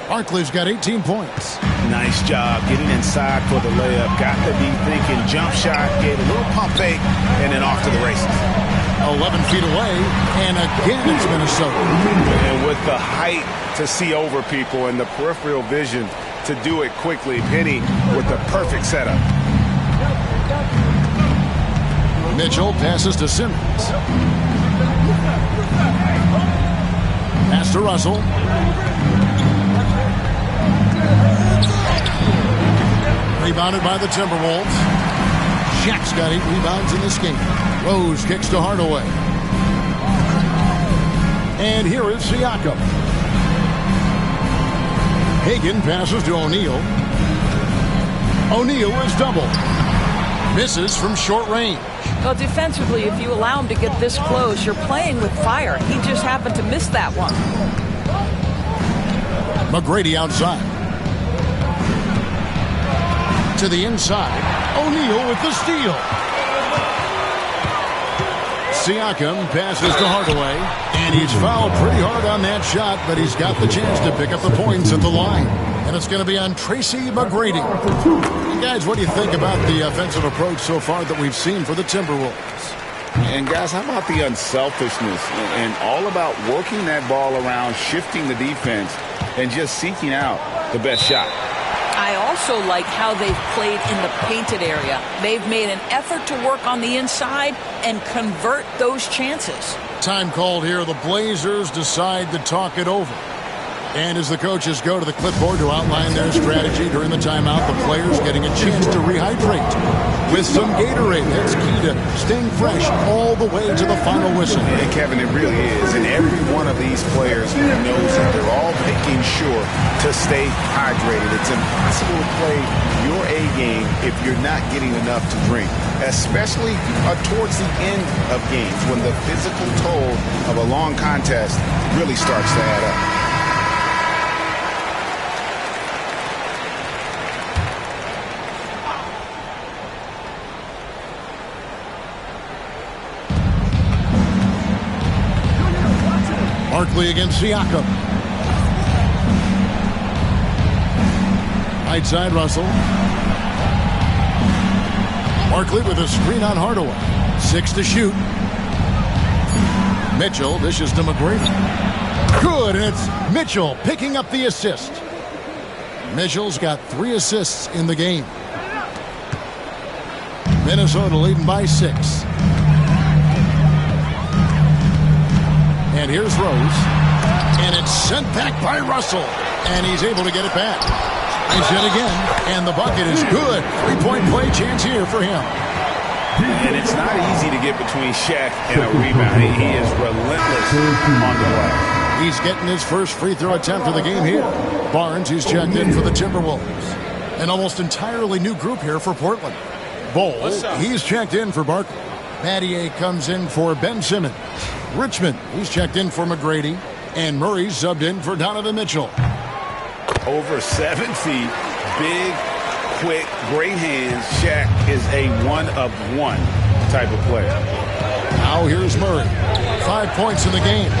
Barkley's got 18 points. Nice job getting inside for the layup. Got to be thinking jump shot, gave a little pump fake, and then off to the races. 11 feet away, and again it's Minnesota. And with the height to see over people and the peripheral vision to do it quickly, Penny with the perfect setup. Mitchell passes to Simmons. Pass to Russell. Rebounded by the Timberwolves. Shaq's got 8 rebounds in this game. Rose kicks to Hardaway. And here is Siakam. Hagan passes to O'Neal. O'Neal is double. Misses from short range. Well, defensively, if you allow him to get this close, you're playing with fire. He just happened to miss that one. McGrady outside. To the inside. O'Neal with the steal. Siakam passes to Hardaway. And he's fouled pretty hard on that shot, but he's got the chance to pick up the points at the line. And it's going to be on Tracy McGrady. And guys, what do you think about the offensive approach so far that we've seen for the Timberwolves? And guys, how about the unselfishness and all about working that ball around, shifting the defense, and just seeking out the best shot. I also like how they've played in the painted area. They've made an effort to work on the inside and convert those chances. Time called here. The Blazers decide to talk it over. And as the coaches go to the clipboard to outline their strategy during the timeout, the players getting a chance to rehydrate with some Gatorade. That's key to staying fresh all the way to the final whistle. And Kevin, it really is. And every one of these players knows that they're all making sure to stay hydrated. It's impossible to play your A game if you're not getting enough to drink, especially towards the end of games when the physical toll of a long contest really starts to add up. Barkley against Siakam. Right side, Russell. Barkley with a screen on Hardaway. 6 to shoot. Mitchell dishes to McGrady. Good, and it's Mitchell picking up the assist. Mitchell's got 3 assists in the game. Minnesota leading by 6. And here's Rose. And it's sent back by Russell. And he's able to get it back. He's hit again. And the bucket is good. 3-point play chance here for him. And it's not easy to get between Shaq and a rebound. He is relentless on the play. He's getting his first free throw attempt of the game here. Barnes, he's checked in for the Timberwolves. An almost entirely new group here for Portland. Bol, he's checked in for Barkley. Mattier comes in for Ben Simmons. Richmond, he's checked in for McGrady. And Murray's subbed in for Donovan Mitchell. Over 7 feet, big, quick, great hands. Shaq is a one-of-one type of player. Now here's Murray. 5 points in the game.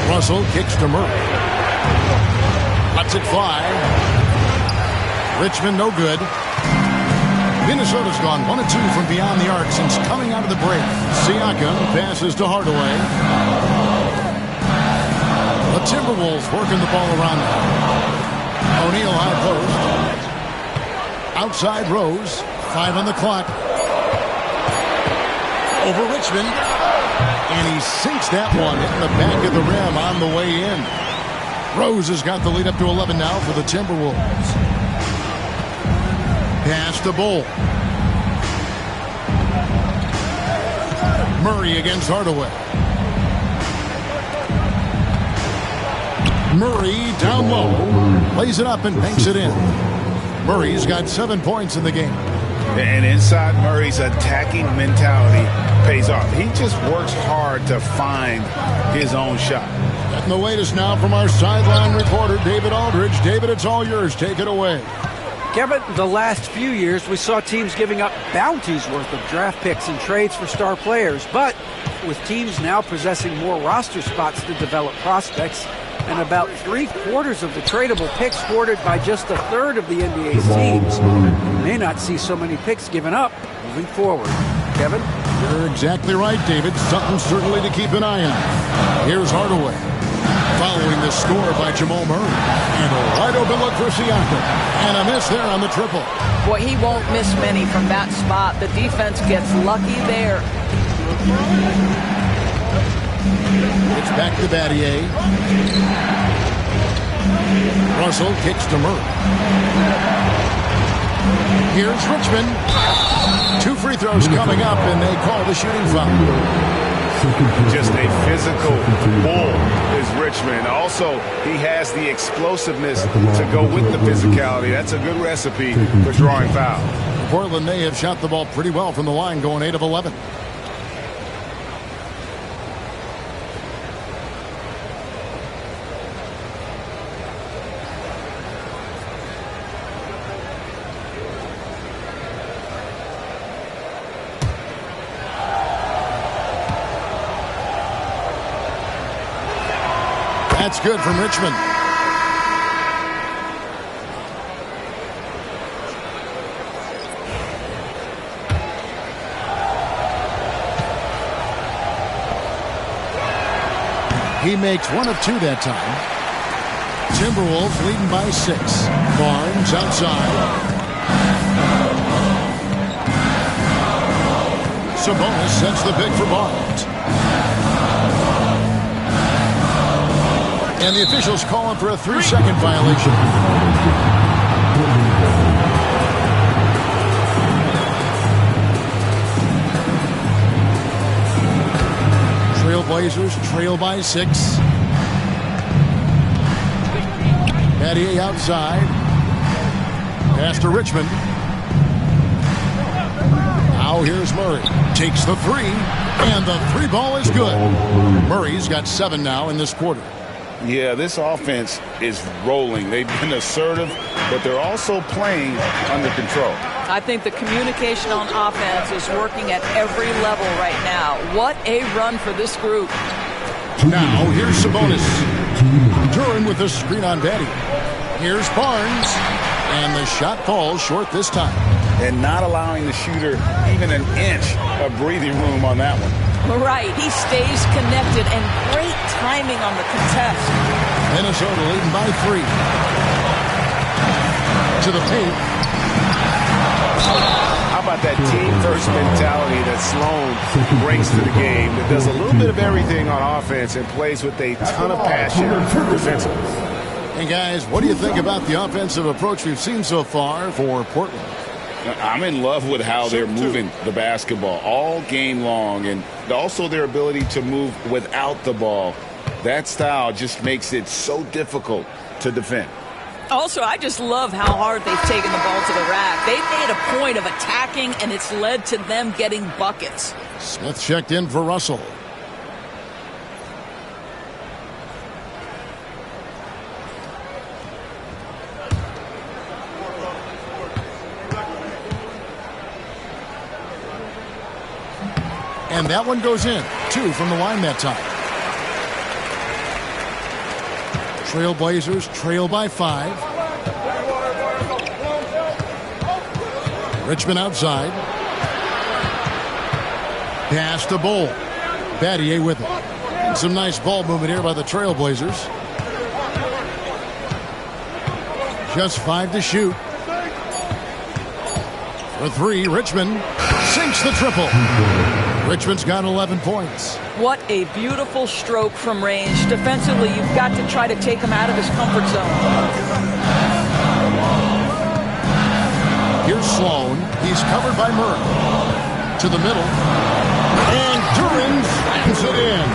Russell kicks to Murray. Lets it fly. Richmond no good. Minnesota's gone 1 of 2 from beyond the arc since coming out of the break. Siakam passes to Hardaway. The Timberwolves working the ball around them. O'Neal high post. Outside Rose. 5 on the clock. Over Richmond. And he sinks that one in the back of the rim on the way in. Rose has got the lead up to 11 now for the Timberwolves. Pass to Bull. Murray against Hardaway. Murray down low. Lays it up and banks it in. Murray's got 7 points in the game. And inside Murray's attacking mentality pays off. He just works hard to find his own shot. And the latest now from our sideline reporter, David Aldridge. David, it's all yours. Take it away. Kevin, the last few years we saw teams giving up bounties worth of draft picks and trades for star players. But with teams now possessing more roster spots to develop prospects, and about 3/4 of the tradable picks hoarded by just a third of the NBA's teams, we may not see so many picks given up moving forward. Kevin? You're exactly right, David. Something certainly to keep an eye on. Here's Hardaway. Following the score by Jamal Murray. And a wide open look for Siakam. And a miss there on the triple. Boy, he won't miss many from that spot. The defense gets lucky there. It's back to Battier. Russell kicks to Murray. Here's Richmond. 2 free throws coming up, and they call the shooting foul. Just a physical bull is Richmond. Also, he has the explosiveness to go with the physicality. That's a good recipe for drawing foul. Portland, they have shot the ball pretty well from the line, going 8 of 11. That's good from Richmond. He makes 1 of 2 that time. Timberwolves leading by 6. Barnes outside. Sabonis sets the pick for Barnes. And the officials calling for a 3-second violation. Trailblazers trail by 6. Battier outside. Pass to Richmond. Now here's Murray. Takes the 3. And the 3 ball is good. Murray's got 7 now in this quarter. Yeah, this offense is rolling. They've been assertive, but they're also playing under control. I think the communication on offense is working at every level right now. What a run for this group. Now, here's Sabonis. Duran with a screen on Batty. Here's Barnes. And the shot falls short this time. And not allowing the shooter even an inch of breathing room on that one. Right, he stays connected, and great timing on the contest. Minnesota leading by 3. To the paint. How about that team-first mentality that Sloan brings to the game, that does a little bit of everything on offense and plays with a ton of passion defensively. And guys, what do you think about the offensive approach we've seen so far for Portland? I'm in love with how they're moving the basketball all game long, and also their ability to move without the ball. That style just makes it so difficult to defend. Also, I just love how hard they've taken the ball to the rack. They've made a point of attacking, and it's led to them getting buckets. Smith checked in for Russell. And that one goes in. 2 from the line that time. Trailblazers trail by 5. Richmond outside. Pass to Bull. Battier with it. Some nice ball movement here by the Trailblazers. Just 5 to shoot. For 3, Richmond sinks the triple. Richmond's got 11 points. What a beautiful stroke from range. Defensively, you've got to try to take him out of his comfort zone. Here's Sloan. He's covered by Murray. To the middle. And Duran slams it in.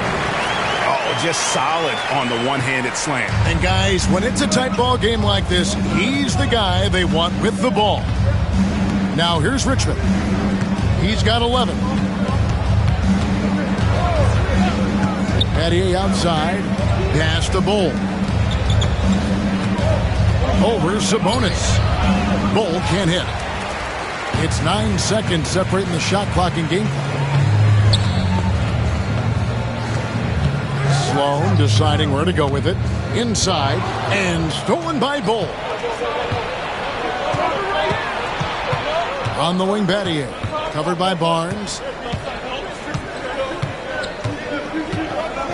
Oh, just solid on the one-handed slam. And guys, when it's a tight ball game like this, he's the guy they want with the ball. Now here's Richmond. He's got 11. Battier outside. Pass to Bull. Over Sabonis. Bull can't hit. It's 9 seconds separating the shot clock and game clock. Sloan deciding where to go with it. Inside. And stolen by Bull. On the wing, Battier. Covered by Barnes.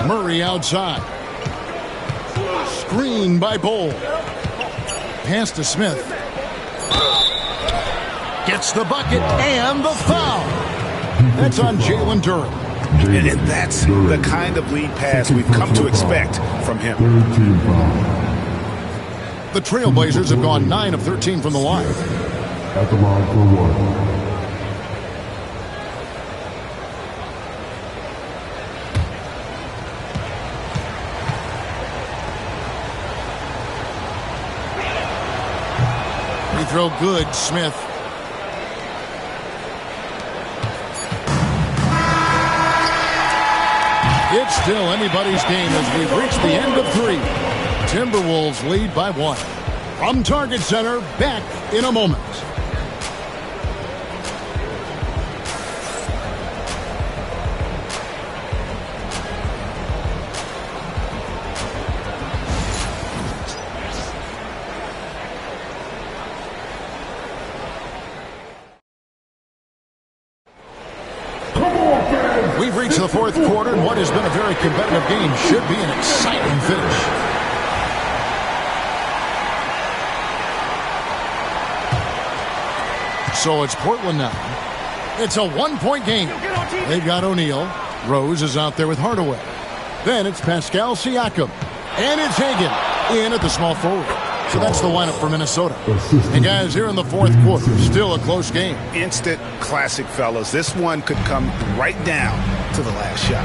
Murray outside. Screen by Bull. Pass to Smith. Gets the bucket and the foul. That's on Jalen Durant. And that's the kind of lead pass we've come to expect from him. The Trailblazers have gone 9 of 13 from the line. At the line for one. Free throw good, Smith. It's still anybody's game as we've reached the end of 3. Timberwolves lead by 1. From Target Center, back in a moment. We've reached the 4th quarter, and what has been a very competitive game should be an exciting finish. So it's Portland now. It's a 1-point game. They've got O'Neal. Rose is out there with Hardaway. Then it's Pascal Siakam. And it's Hagan in at the small forward. So that's the lineup for Minnesota. And guys, here in the 4th quarter, still a close game. Instant classic, fellas. This one could come right down to the last shot.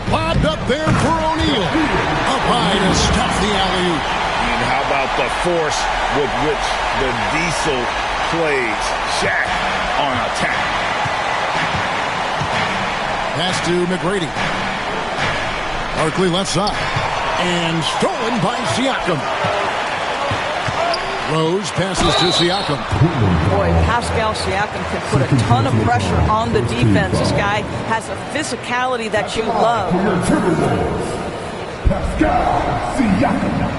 Lobbed up there for O'Neal. Up high to stuff the alley-oop. And how about the force with which the Diesel plays Shaq on attack? Pass to McGrady. Barkley left side. And stolen by Siakam. Rose passes to Siakam. Boy, Pascal Siakam can put a ton of pressure on the defense. This guy has a physicality that you love. Pascal Siakam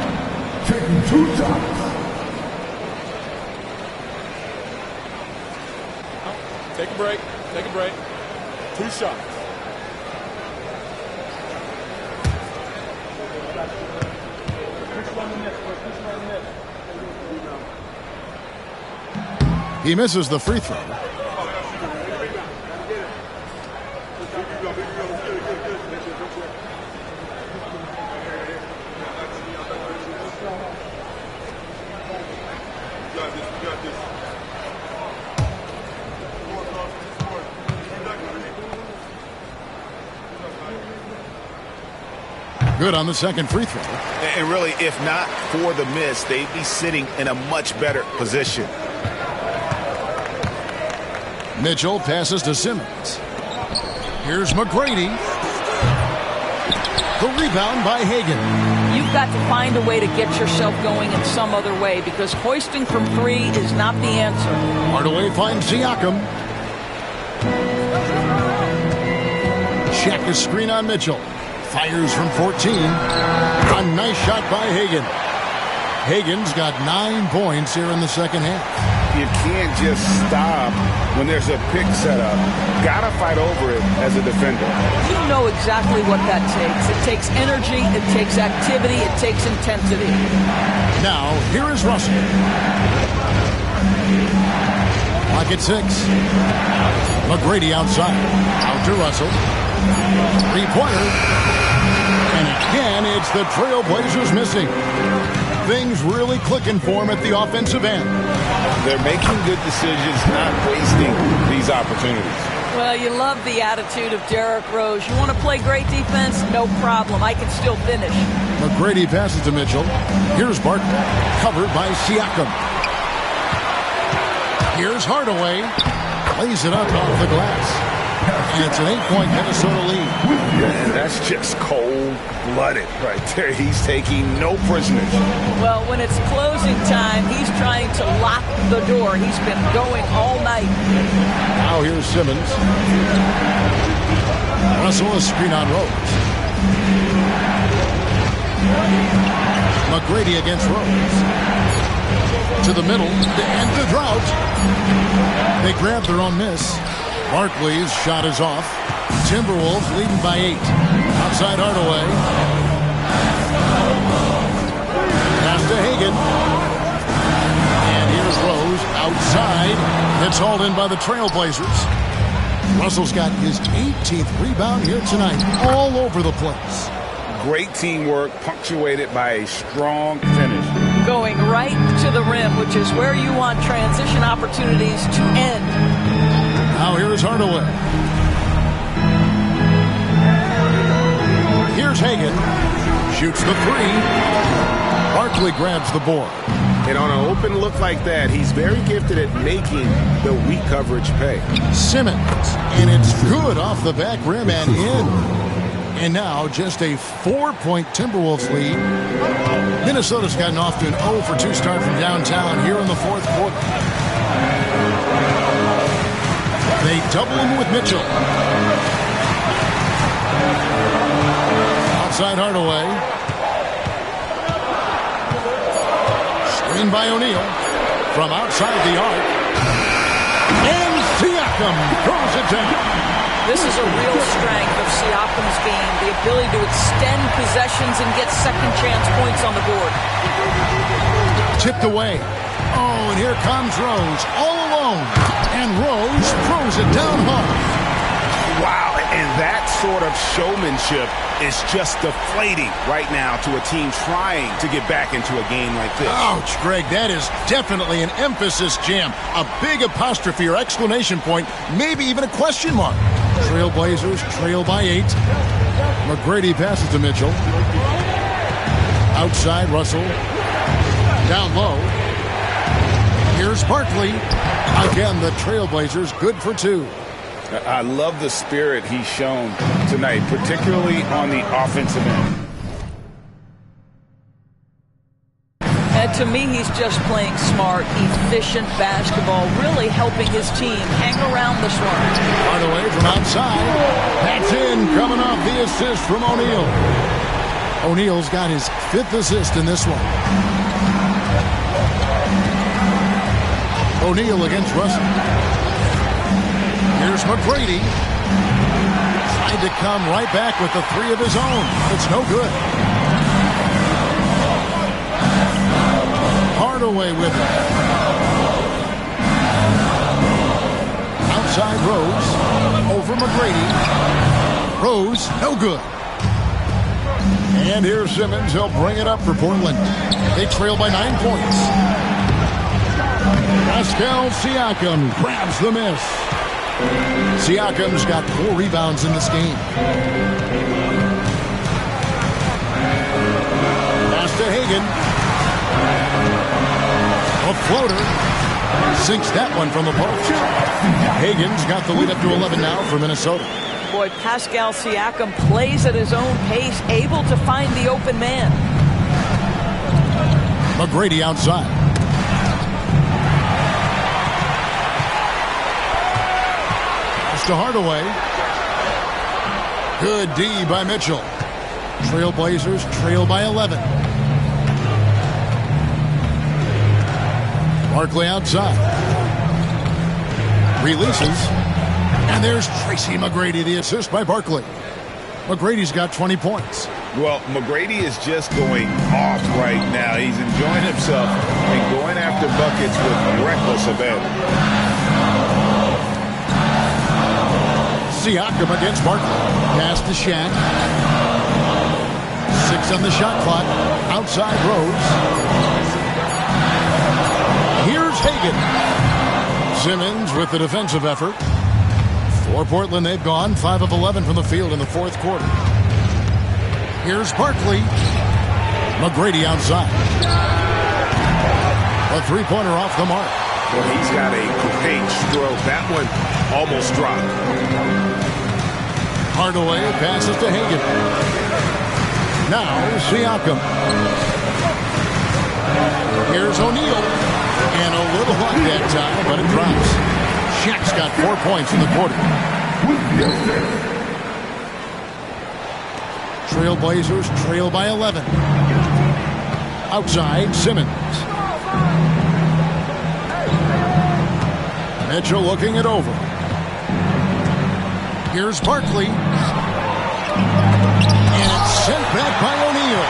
taking 2 shots. Take a break. Take a break. 2 shots. He misses the free throw. Good on the second free throw. And really, if not for the miss, they'd be sitting in a much better position. Mitchell passes to Simmons. Here's McGrady. The rebound by Hagan. You've got to find a way to get yourself going in some other way because hoisting from 3 is not the answer. Hardaway finds Siakam. Check a screen on Mitchell. Fires from 14. A nice shot by Hagan. Hagan's got 9 points here in the second half. You can't just stop when there's a pick set up. Gotta fight over it as a defender. You know exactly what that takes. It takes energy, it takes activity, it takes intensity. Now, here is Russell. Pocket 6. McGrady outside. Out to Russell. Three-pointer. And again, it's the Trailblazers missing. Things really clicking for him at the offensive end. They're making good decisions, not wasting these opportunities. Well, you love the attitude of Derrick Rose. You want to play great defense? No problem. I can still finish. McGrady passes to Mitchell. Here's Barton. Covered by Siakam. Here's Hardaway. Lays it up off the glass. And it's an 8-point Minnesota lead. And that's just cold-blooded right there. He's taking no prisoners. Well, when it's closing time, he's trying to lock the door. He's been going all night. Now here's Simmons. Russell a screen on Rose. McGrady against Rose. To the middle to end the drought. They grab their own miss. Barkley's shot is off. Timberwolves leading by 8. Outside Hardaway. Pass to Hagan. And here's Rose outside. It's hauled in by the Trailblazers. Russell's got his 18th rebound here tonight. All over the place. Great teamwork punctuated by a strong finish. Going right to the rim, which is where you want transition opportunities to end. Now here's Hardaway. Here's Hagan. Shoots the three. Barkley grabs the board. And on an open look like that, he's very gifted at making the weak coverage pay. Simmons. And it's good off the back rim and in. And now just a 4-point Timberwolves lead. Minnesota's gotten off to an 0-for-2 start from downtown here in the fourth quarter. They double him with Mitchell. Outside Hardaway. Screened by O'Neal. From outside the arc. And Siakam throws it down. This is a real strength of Siakam's game, the ability to extend possessions and get second chance points on the board. Tipped away. Oh, and here comes Rose all alone. And Rose throws it down hard. Wow, and that sort of showmanship is just deflating right now to a team trying to get back into a game like this. Ouch, Greg, that is definitely an emphasis jam. A big apostrophe or exclamation point, maybe even a question mark. Trailblazers trail by 8. McGrady passes to Mitchell. Outside, Russell. Down low. Here's Barkley. Again, the Trailblazers good for 2. I love the spirit he's shown tonight, particularly on the offensive end. And to me, he's just playing smart, efficient basketball, really helping his team hang around this one. Hardaway from outside. That's in, coming off the assist from O'Neal. O'Neal's got his 5th assist in this one. O'Neal against Russell. Here's McGrady. Tried to come right back with the 3 of his own. It's no good. Hardaway with it. Outside Rose. Over McGrady. Rose, no good. And here's Simmons. He'll bring it up for Portland. They trail by 9 points. Pascal Siakam grabs the miss. Siakam's got 4 rebounds in this game. Pass to Hagan. A floater. Sinks that one from the post. Hagan's got the lead up to 11 now for Minnesota. Boy, Pascal Siakam plays at his own pace, able to find the open man. McGrady outside. Pass to Hardaway. Good D by Mitchell. Trailblazers trail by 11. Barkley outside. Releases. And there's Tracy McGrady, the assist by Barkley. McGrady's got 20 points. Well, McGrady is just going off right now. He's enjoying himself and going after buckets with reckless abandon. Siakam against Barkley. Pass to Shaq. 6 on the shot clock. Outside Rose. Here's Hagan. Simmons with the defensive effort. For Portland, they've gone 5 of 11 from the field in the fourth quarter. Here's Barkley. McGrady outside. A three-pointer off the mark. Well, he's got a great stroke. That one almost dropped. Hardaway passes to Hagan. Now Siakam. Here's O'Neal. And a little luck that time, but it drops. Shaq's got 4 points in the quarter. Trailblazers trail by 11. Outside, Simmons. Mitchell looking it over. Here's Barkley. And it's sent back by O'Neal.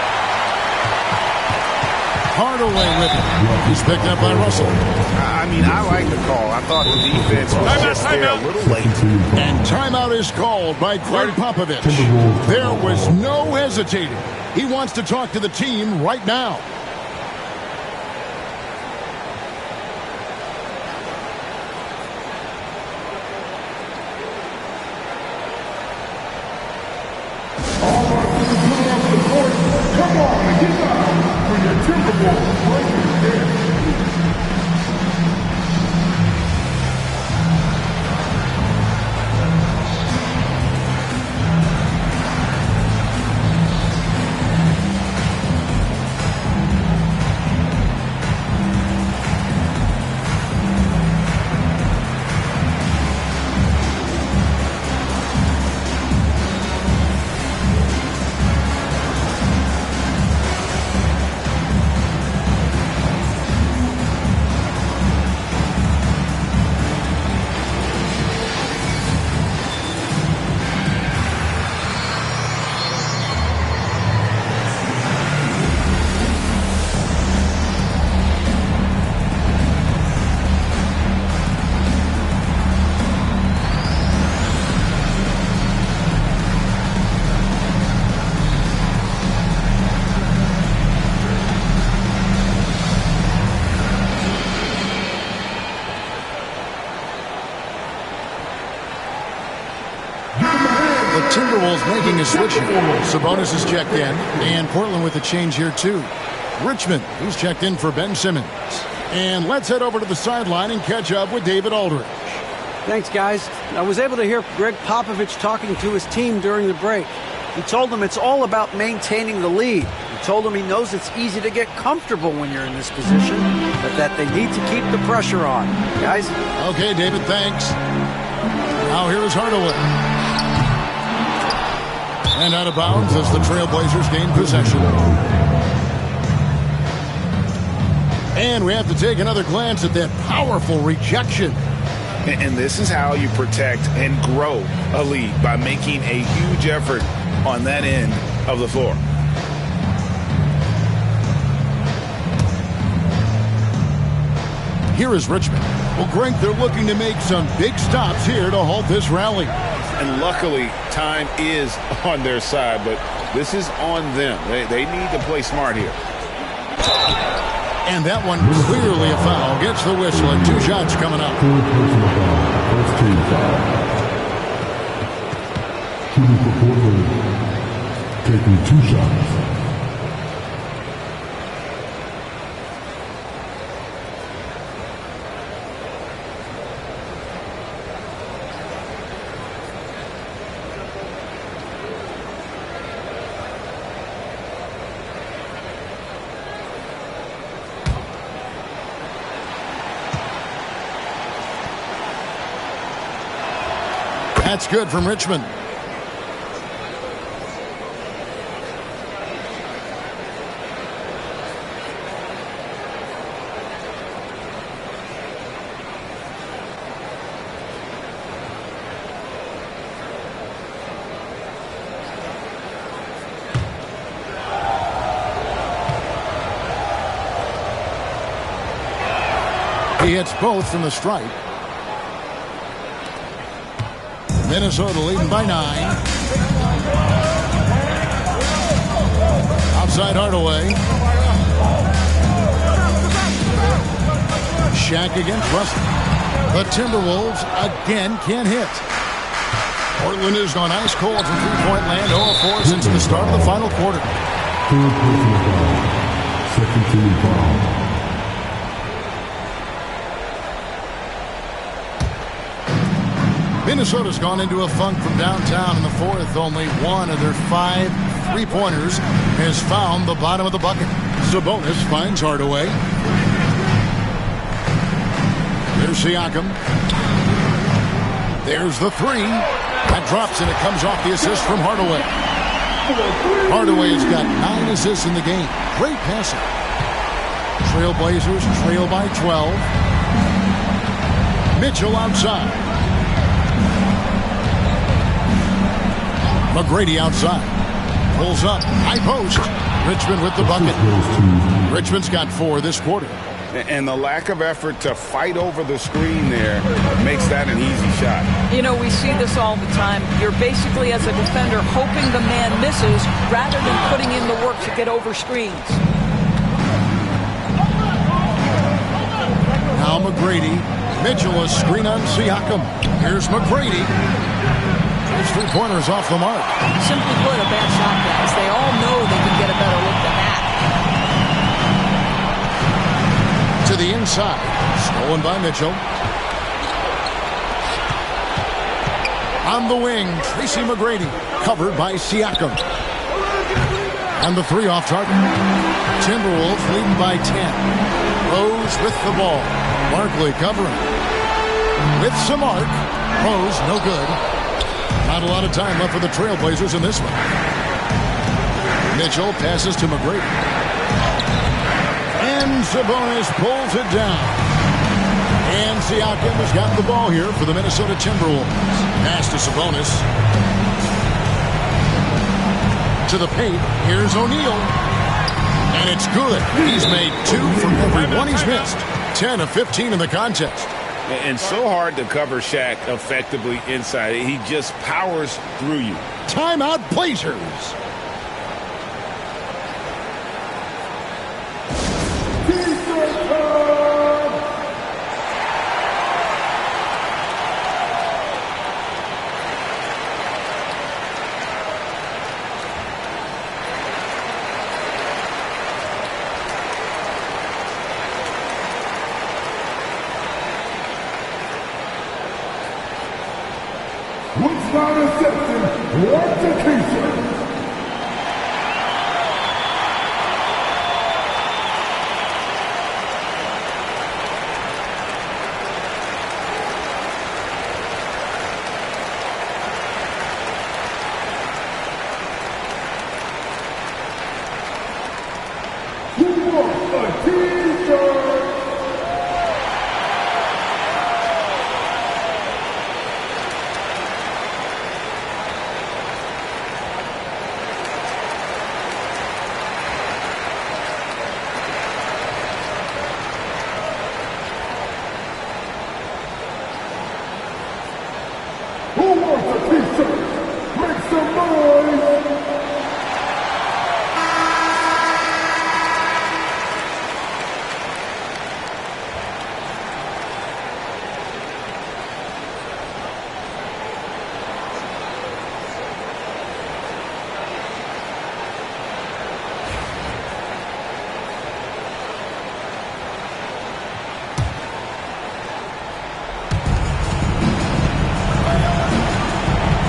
Hardaway with it. He's picked up by Russell. I mean, I like the call. I thought the defense was just there a little late. And timeout is called by Greg Popovich. There was no hesitating. He wants to talk to the team right now. Come on, get down for your Timberwolves breaking game. Timberwolves making a switch here. Sabonis is checked in, and Portland with a change here too. Richmond, who's checked in for Ben Simmons. And let's head over to the sideline and catch up with David Aldridge. Thanks, guys. I was able to hear Greg Popovich talking to his team during the break. He told them it's all about maintaining the lead. He told them he knows it's easy to get comfortable when you're in this position, but that they need to keep the pressure on. Guys? Okay, David, thanks. Now here is Hardaway. And out of bounds as the Trailblazers gain possession. And we have to take another glance at that powerful rejection. And this is how you protect and grow a lead, by making a huge effort on that end of the floor. Here is Richmond. Well, Greg, they're looking to make some big stops here to halt this rally. And luckily, time is on their side, but this is on them. They need to play smart here. And that one clearly a foul. Gets the whistle, and 2 shots coming up. First team foul. Shooting for Portland, taking 2 shots. That's good from Richmond. He hits both from the stripe. Minnesota leading by 9. Outside Hardaway. Shaq against Russell. The Timberwolves again can't hit. Portland has gone ice cold from three-point land, 0-4 since the start of the final quarter. Third personal foul. Second team foul. Minnesota's gone into a funk from downtown in the fourth. Only one of their 5 three-pointers has found the bottom of the bucket. Sabonis finds Hardaway. There's Siakam. There's the 3. That drops, and it comes off the assist from Hardaway. Hardaway's got 9 assists in the game. Great passing. Trailblazers trail by 12. Mitchell outside. McGrady outside. Pulls up. High post. Richmond with the bucket. Richmond's got 4 this quarter. And the lack of effort to fight over the screen there makes that an easy shot. You know, we see this all the time. You're basically, as a defender, hoping the man misses rather than putting in the work to get over screens. Now McGrady. Mitchell a screen on Siakam. Here's McGrady. His three-pointers off the mark. Simply put, a bad shot, guys. They all know they can get a better look than that. To the inside. Stolen by Mitchell. On the wing, Tracy McGrady. Covered by Siakam. And the 3 off target. Timberwolves leading by 10. Rose with the ball. Barkley covering. With some arc. Rose, no good. Not a lot of time left for the Trailblazers in this one. Mitchell passes to McGrady. And Sabonis pulls it down. And Siakam has got the ball here for the Minnesota Timberwolves. Pass to Sabonis. To the paint. Here's O'Neal. And it's good. He's made 2 from every one he's missed. 10 of 15 in the contest. And so hard to cover Shaq effectively inside. He just powers through you. Timeout Blazers. What's not accepted? What's the case? Who wants a t-shirt? Who wants a t-shirt? Make some noise!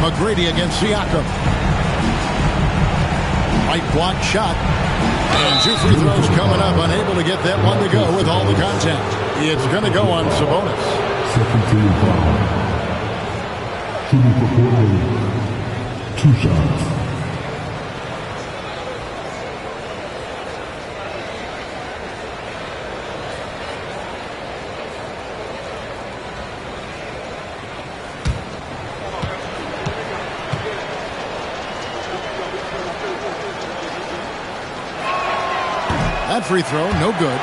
McGrady against Siakam. Right block shot. And 2 free throws coming up. Unable to get that one to go with all the contact. It's going to go on Sabonis. Second team foul. Shooting for Portland. 2 shots. That free throw, no good.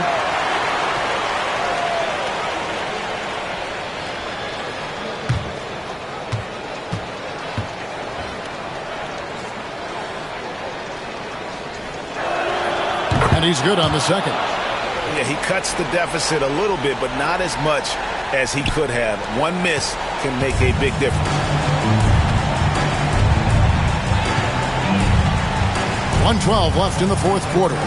And he's good on the second. Yeah, he cuts the deficit a little bit, but not as much as he could have. One miss can make a big difference. 1:12 left in the fourth quarter.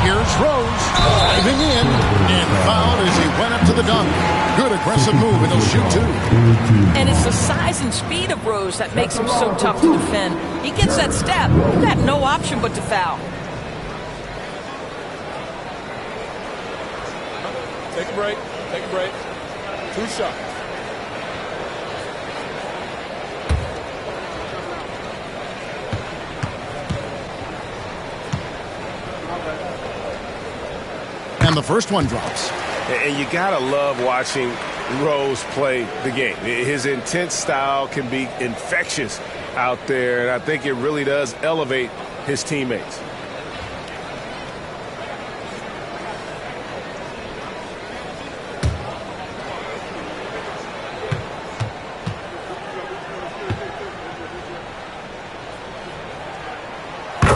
Here's Rose diving in and fouled as he went up to the dunk. Good aggressive move, and he'll shoot two. And it's the size and speed of Rose that makes him so tough to defend. He gets that step. He got no option but to foul. Take a break. Take a break. 2 shots. And the first one drops. And you got to love watching Rose play the game. His intense style can be infectious out there, and I think it really does elevate his teammates.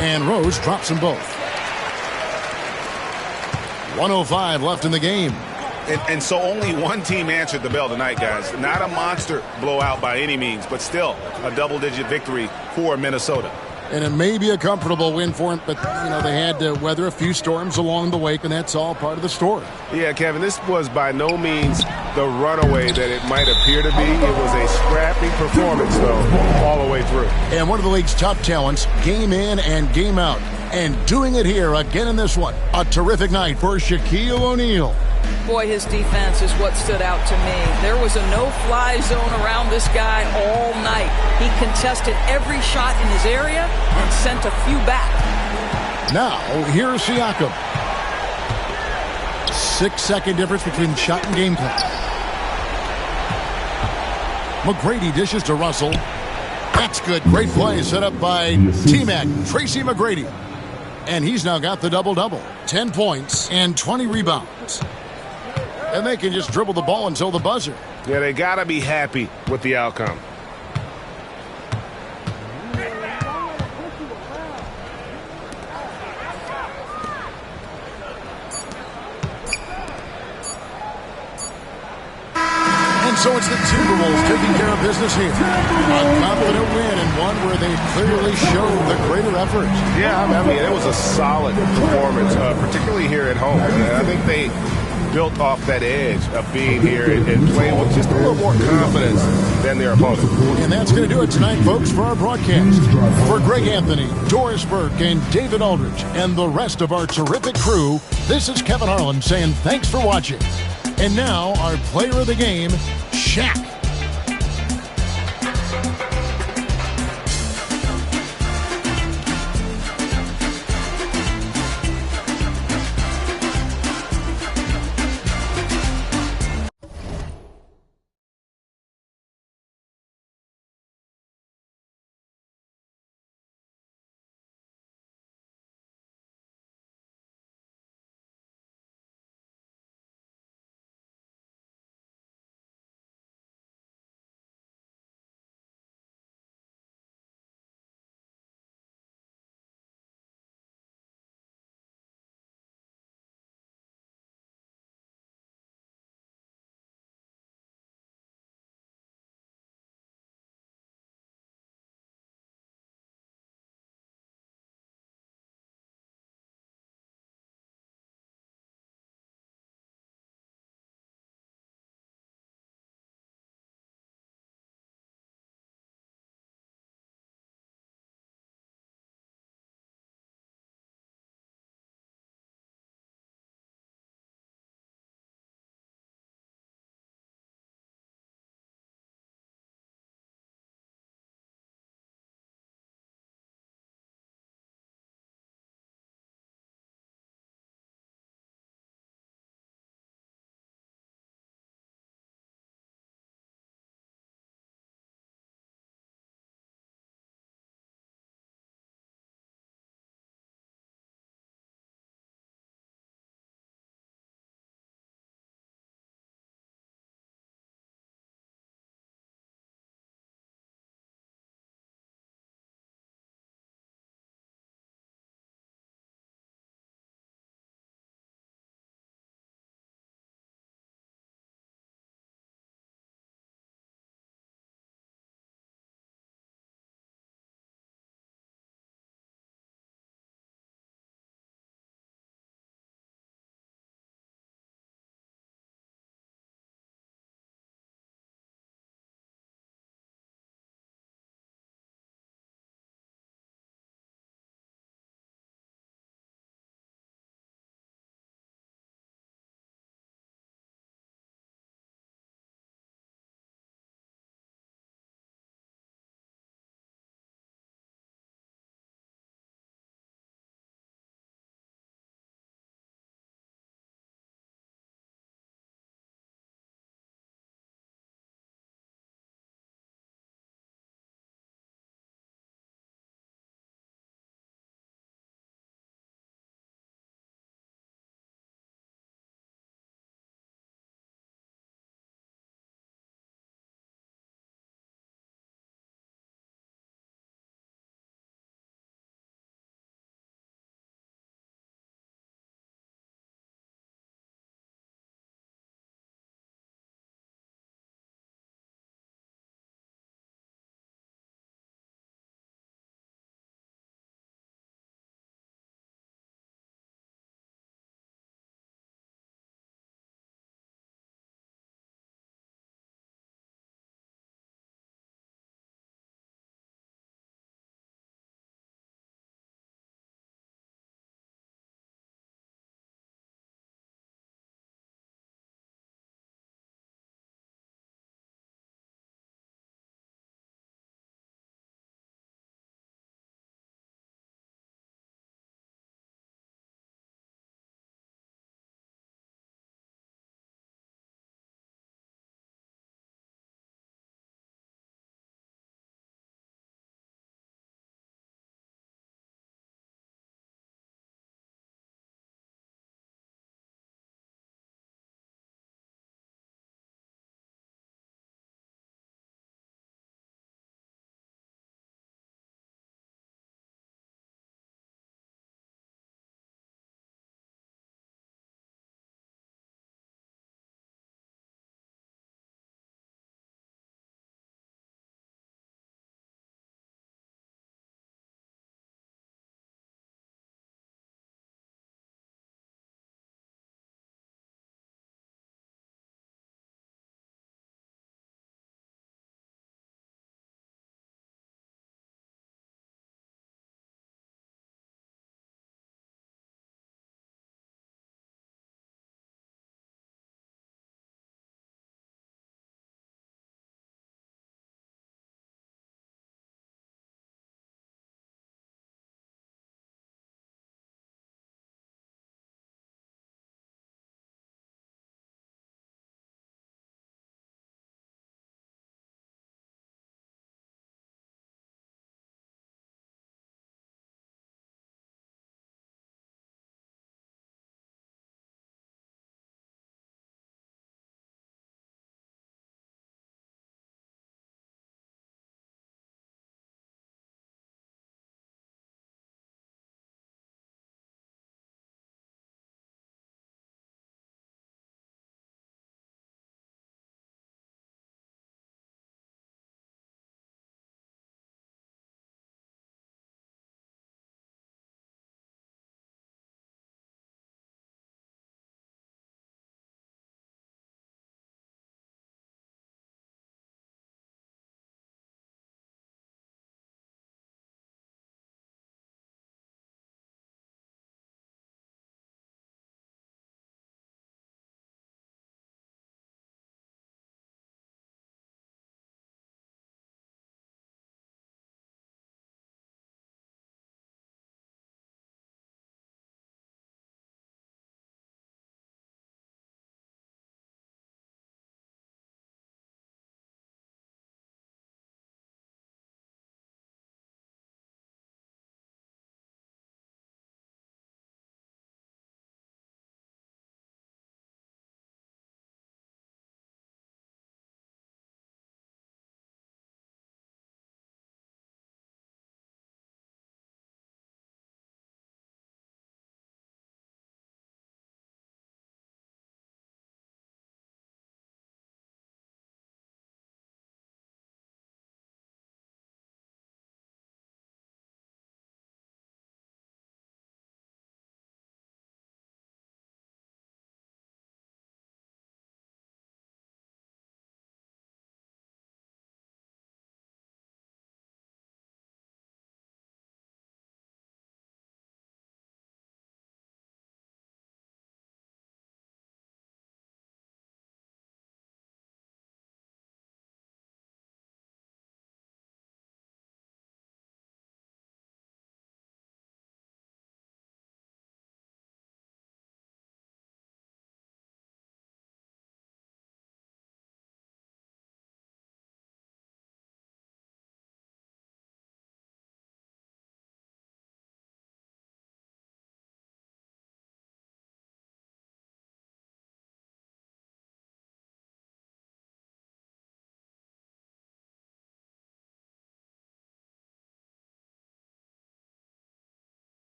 And Rose drops them both. 1:05 left in the game. And so only one team answered the bell tonight, guys. Not a monster blowout by any means, but still a double-digit victory for Minnesota. And it may be a comfortable win for him, but, you know, they had to weather a few storms along the way, and that's all part of the story. Yeah, Kevin, this was by no means the runaway that it might appear to be. It was a scrappy performance, though, all the way through. And one of the league's top talents, game in and game out. And doing it here again in this one. A terrific night for Shaquille O'Neal. Boy, his defense is what stood out to me. There was a no-fly zone around this guy all night. He contested every shot in his area and sent a few back. Now, here's Siakam. 6-second difference between shot and game clock. McGrady dishes to Russell. That's good. Great play set up by T-Mac, Tracy McGrady. And he's now got the double-double. 10 points and 20 rebounds. And they can just dribble the ball until the buzzer. Yeah, they got to be happy with the outcome. And so it's the Timberwolves taking care of business here. A confident win and one where they clearly showed the greater effort. Yeah, I mean, it was a solid performance, particularly here at home. I think they built off that edge of being here and playing with just a little more confidence than their opponent. And that's going to do it tonight, folks, for our broadcast. For Greg Anthony, Doris Burke, and David Aldridge, and the rest of our terrific crew, this is Kevin Harlan saying thanks for watching. And now, our player of the game, Shaq.